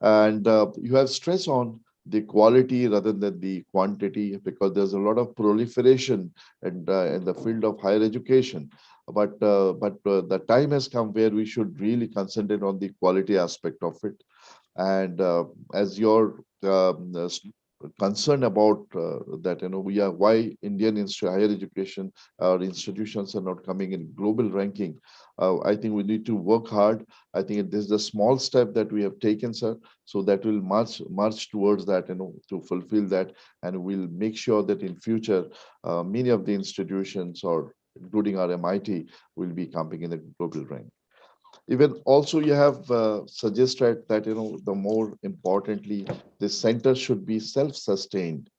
and you have stress on the quality rather than the quantity, because there's a lot of proliferation in the field of higher education, but the time has come where we should really concentrate on the quality aspect of it. And as your concern about that, we are why Indian higher education institutions are not coming in global ranking. I think we need to work hard. I think this is a small step that we have taken, sir. So that will march towards that, to fulfill that, and we'll make sure that in future many of the institutions, or including our MIT, will be coming in the global rank. Even also you have suggested that, the more importantly, this center should be self-sustained.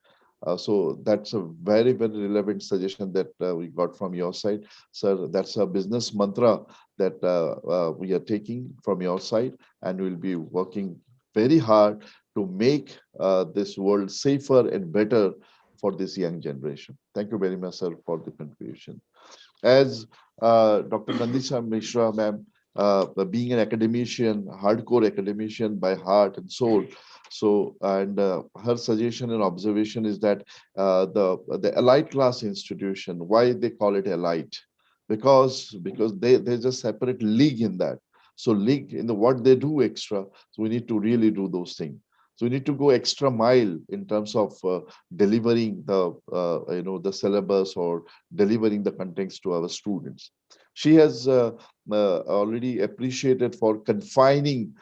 So that's a very, very relevant suggestion that we got from your side, sir. That's a business mantra that we are taking from your side, and we'll be working very hard to make this world safer and better for this young generation. Thank you very much, sir, for the contribution. As Dr. Nandisha Mishra, ma'am, being an academician, hardcore academician by heart and soul. So, and her suggestion and observation is that the elite class institution, why they call it elite? Because there's a separate league in that. So league in the what they do extra. So we need to really do those things. So we need to go extra mile in terms of delivering the the syllabus or delivering the contents to our students. She has already appreciated for confining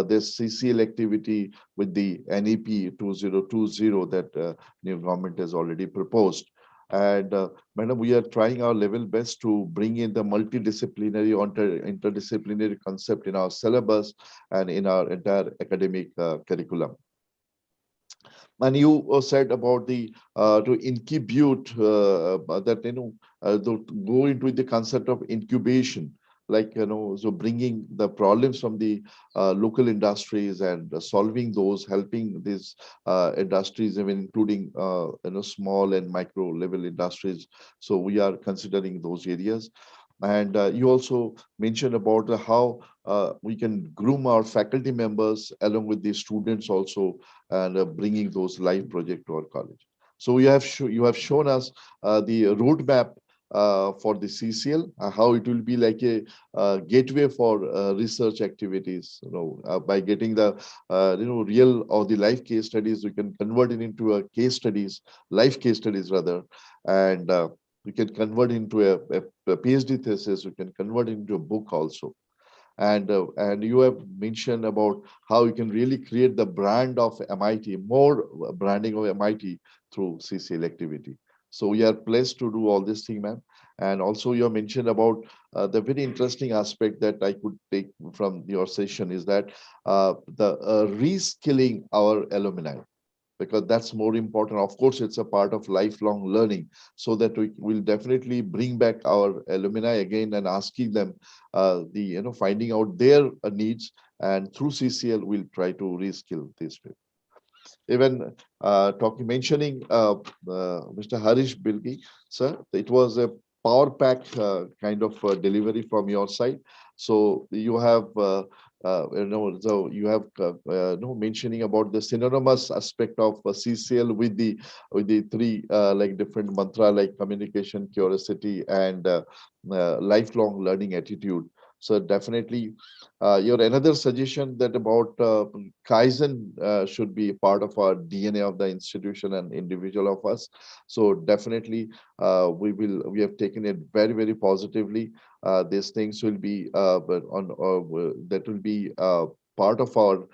this CCL activity with the NEP 2020 that new government has already proposed. And madam, we are trying our level best to bring in the multidisciplinary or interdisciplinary concept in our syllabus and in our entire academic curriculum. And you said about the to incubate that to go into the concept of incubation, like so bringing the problems from the local industries and solving those, helping these industries, even including small and micro level industries. So we are considering those areas. And you also mentioned about how we can groom our faculty members along with the students also, and bringing those live project to our college. So you have shown us the roadmap for the CCL, how it will be like a gateway for research activities. By getting the real or the live case studies, we can convert it into a case studies, live case studies rather, and we can convert into a PhD thesis. We can convert it into a book also. And you have mentioned about how you can really create the brand of MIT, more branding of MIT through CCL activity. So we are blessed to do all this thing, ma'am. And also you have mentioned about the very interesting aspect that I could take from your session is that the reskilling our alumni, because that's more important. Of course, it's a part of lifelong learning, so that we will definitely bring back our alumni again and asking them finding out their needs, and through CCL we'll try to reskill these people. Even mentioning Mr. Harish Bilgi, sir, it was a power pack kind of delivery from your side. So you have so you have mentioning about the synonymous aspect of CCL with the three like different mantra like communication, curiosity, and lifelong learning attitude. So definitely, your another suggestion that about Kaizen should be part of our DNA of the institution and individual of us. So definitely, we have taken it very, very positively. These things will be but on that will be part of our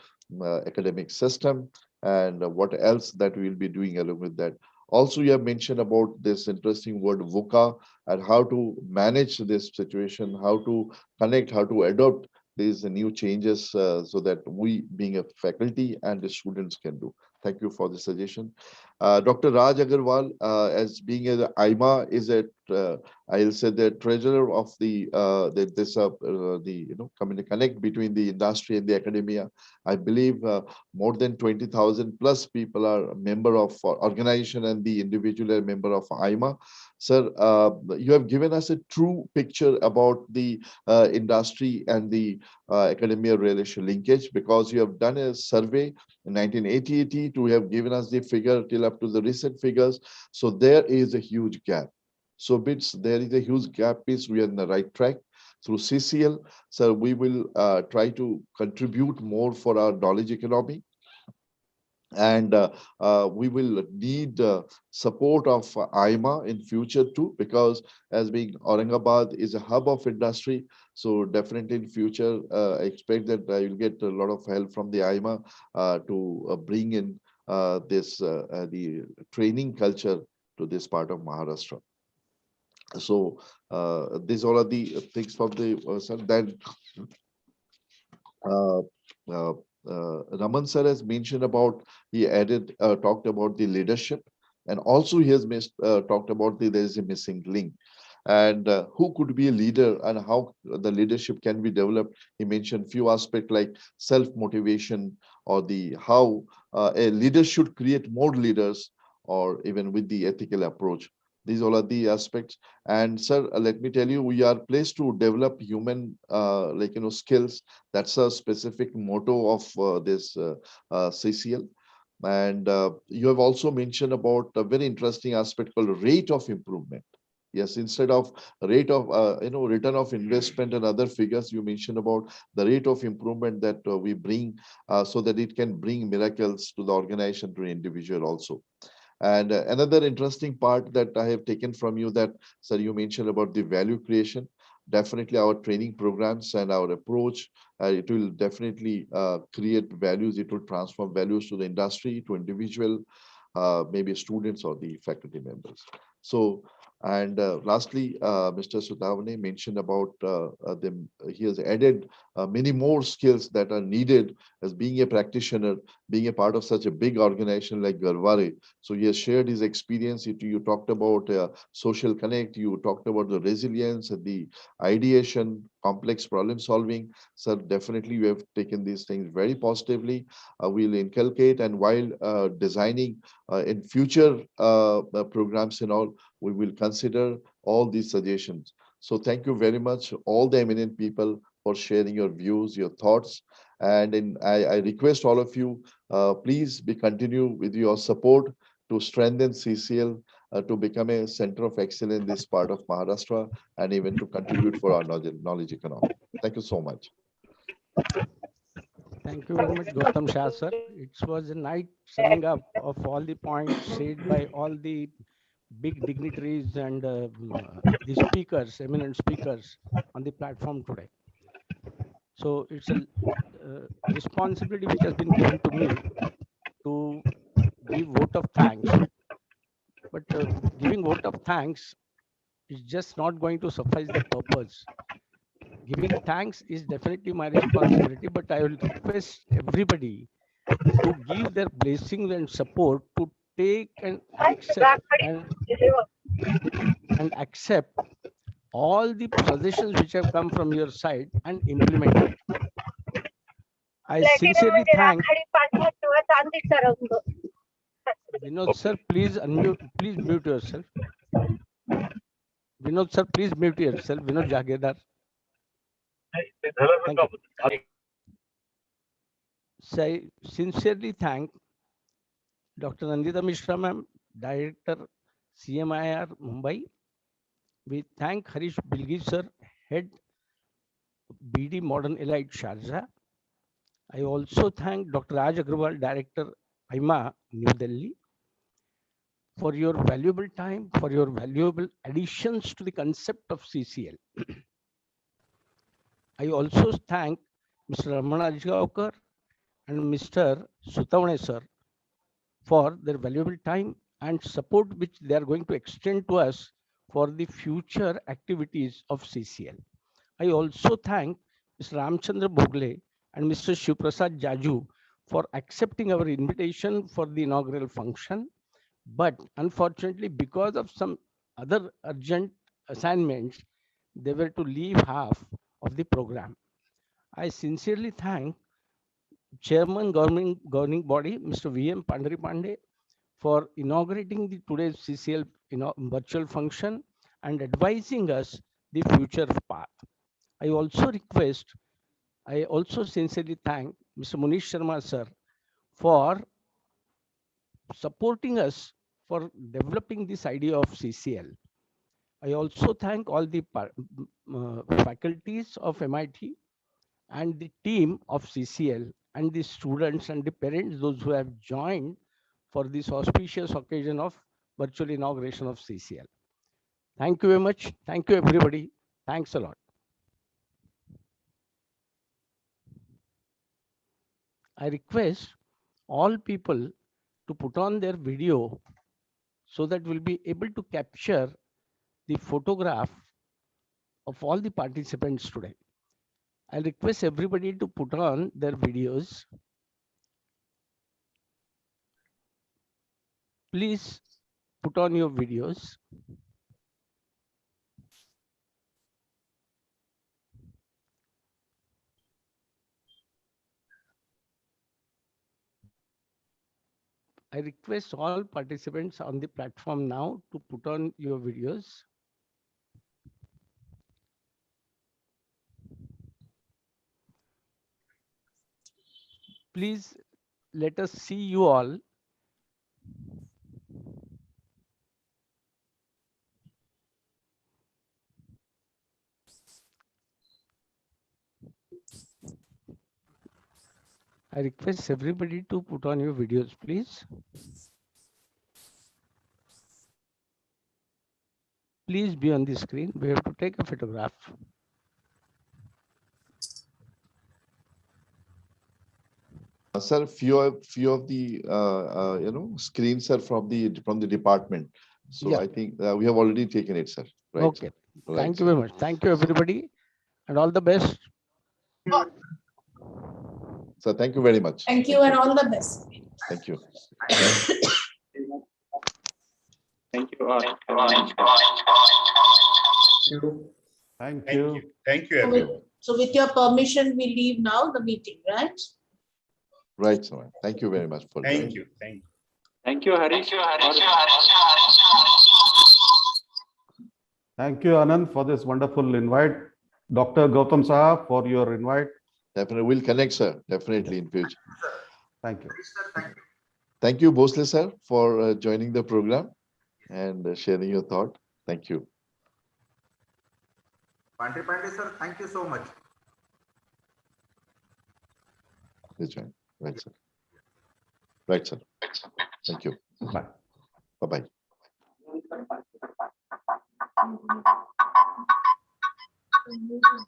academic system, and what else that we will be doing along with that. Also, you have mentioned about this interesting word VUCA and how to manage this situation, how to connect, how to adopt these new changes so that we, being a faculty and the students, can do. Thank you for the suggestion. Dr. Raj Agarwal, as being an IMA, is a I'll say the treasurer of the connect between the industry and the academia. I believe more than 20,000 plus people are a member of organization, and the individual are a member of IMA. Sir, you have given us a true picture about the industry and the academia relation linkage, because you have done a survey in 1980 to have given us the figure till up to the recent figures. So there is a huge gap. So bits, there is a huge gap. Is we are in the right track through CCL. So we will try to contribute more for our knowledge economy, and we will need support of IMA in future too, because as being Aurangabad is a hub of industry, so definitely in future I expect that I will get a lot of help from the IMA to bring in the training culture to this part of Maharashtra. So these all are the things from the sir. Then uh, uh, Raman sir has mentioned about, he added, talked about the leadership, and also he has talked about there is a missing link, and who could be a leader and how the leadership can be developed. He mentioned few aspects like self-motivation, or the how a leader should create more leaders, or even with the ethical approach. These all are the aspects. And sir, let me tell you, we are placed to develop human, skills. That's a specific motto of this CCL. And you have also mentioned about a very interesting aspect called rate of improvement. Yes, instead of rate of return of investment and other figures, you mentioned about the rate of improvement that we bring, so that it can bring miracles to the organization, to an individual also. And another interesting part that I have taken from you, that, sir, you mentioned about the value creation. Definitely our training programs and our approach, it will definitely create values. It will transform values to the industry, to individual, maybe students or the faculty members. So, and lastly, Mr. Sudhavane mentioned about he has added many more skills that are needed as being a practitioner, being a part of such a big organization like Garware. So he has shared his experience. You talked about social connect, you talked about the resilience, the ideation, complex problem solving. So definitely you have taken these things very positively. We'll inculcate, and while designing in future programs and all, we will consider all these suggestions. So thank you very much, all the eminent people, for sharing your views, your thoughts. And I request all of you, please continue with your support to strengthen CCL, to become a center of excellence in this part of Maharashtra, and even to contribute for our knowledge economy. Thank you so much. Thank you very much, Gautam Shah, sir. It was a night summing up of all the points said by all the big dignitaries and the speakers, eminent speakers on the platform today. So it's a responsibility which has been given to me to give vote of thanks. But giving vote of thanks is just not going to suffice the purpose. Giving thanks is definitely my responsibility, but I will request everybody to give their blessings and support to take and accept all the suggestions which have come from your side and implement it. I sincerely thank Vinod sir. Please unmute. Please mute yourself. Vinod sir, please mute yourself. Vinod Jagedar. Thank you. So I sincerely thank Dr. Nandita Mishra ma'am, Director CMIR Mumbai. We thank Harish Bilgi sir, Head BD Modern Elite Sharjah. I also thank Dr. Raj Agrawal, Director IMA New Delhi, for your valuable time, for your valuable additions to the concept of CCL. I also thank Mr. Ramana Ajgaonkar and Mr. Sutavane sir for their valuable time and support which they are going to extend to us for the future activities of CCL. I also thank Mr. Ramchandra Bhogle and Mr. Shivprasad Jaju for accepting our invitation for the inaugural function. But unfortunately, because of some other urgent assignments, they were to leave half of the program. I sincerely thank Chairman Governing Body, Mr. V.M. Pandari Pandey, for inaugurating the today's CCL virtual function and advising us the future path. I also sincerely thank Mr. Munish Sharma sir for supporting us for developing this idea of CCL. I also thank all the faculties of MIT and the team of CCL and the students and the parents, those who have joined for this auspicious occasion of virtual inauguration of CCL. Thank you very much. Thank you, everybody. Thanks a lot. I request all people to put on their video so that we'll be able to capture the photograph of all the participants today. I'll request everybody to put on their videos. Please put on your videos. I request all participants on the platform now to put on your videos. Please let us see you all. I request everybody to put on your videos, please. Please be on the screen. We have to take a photograph. Sir, few of the screens are from the department. So Yeah. I think we have already taken it, sir. Right. Okay. Sir? Right, Thank you sir. very much. Thank you, everybody, and all the best. So thank you very much. Thank you and all the best. Thank you. Thank you. Thank Thank you. you. Thank you, So with, everyone. so with your permission, we leave now the meeting, right? Right, sir. Thank you very much for Thank joining. you. Thank you. Thank you, Harish. Thank you, Anand, for this wonderful invite. Dr. Gautam Saha, for your invite. Definitely, we'll connect, sir. Definitely in future. Thank you. Sir, thank you. Thank you, Bosle, sir, for joining the program and sharing your thought. Thank you. Pandey sir, thank you so much. Please join. Right, sir. Right, sir. Thank you. Bye. Bye-bye. Thank you.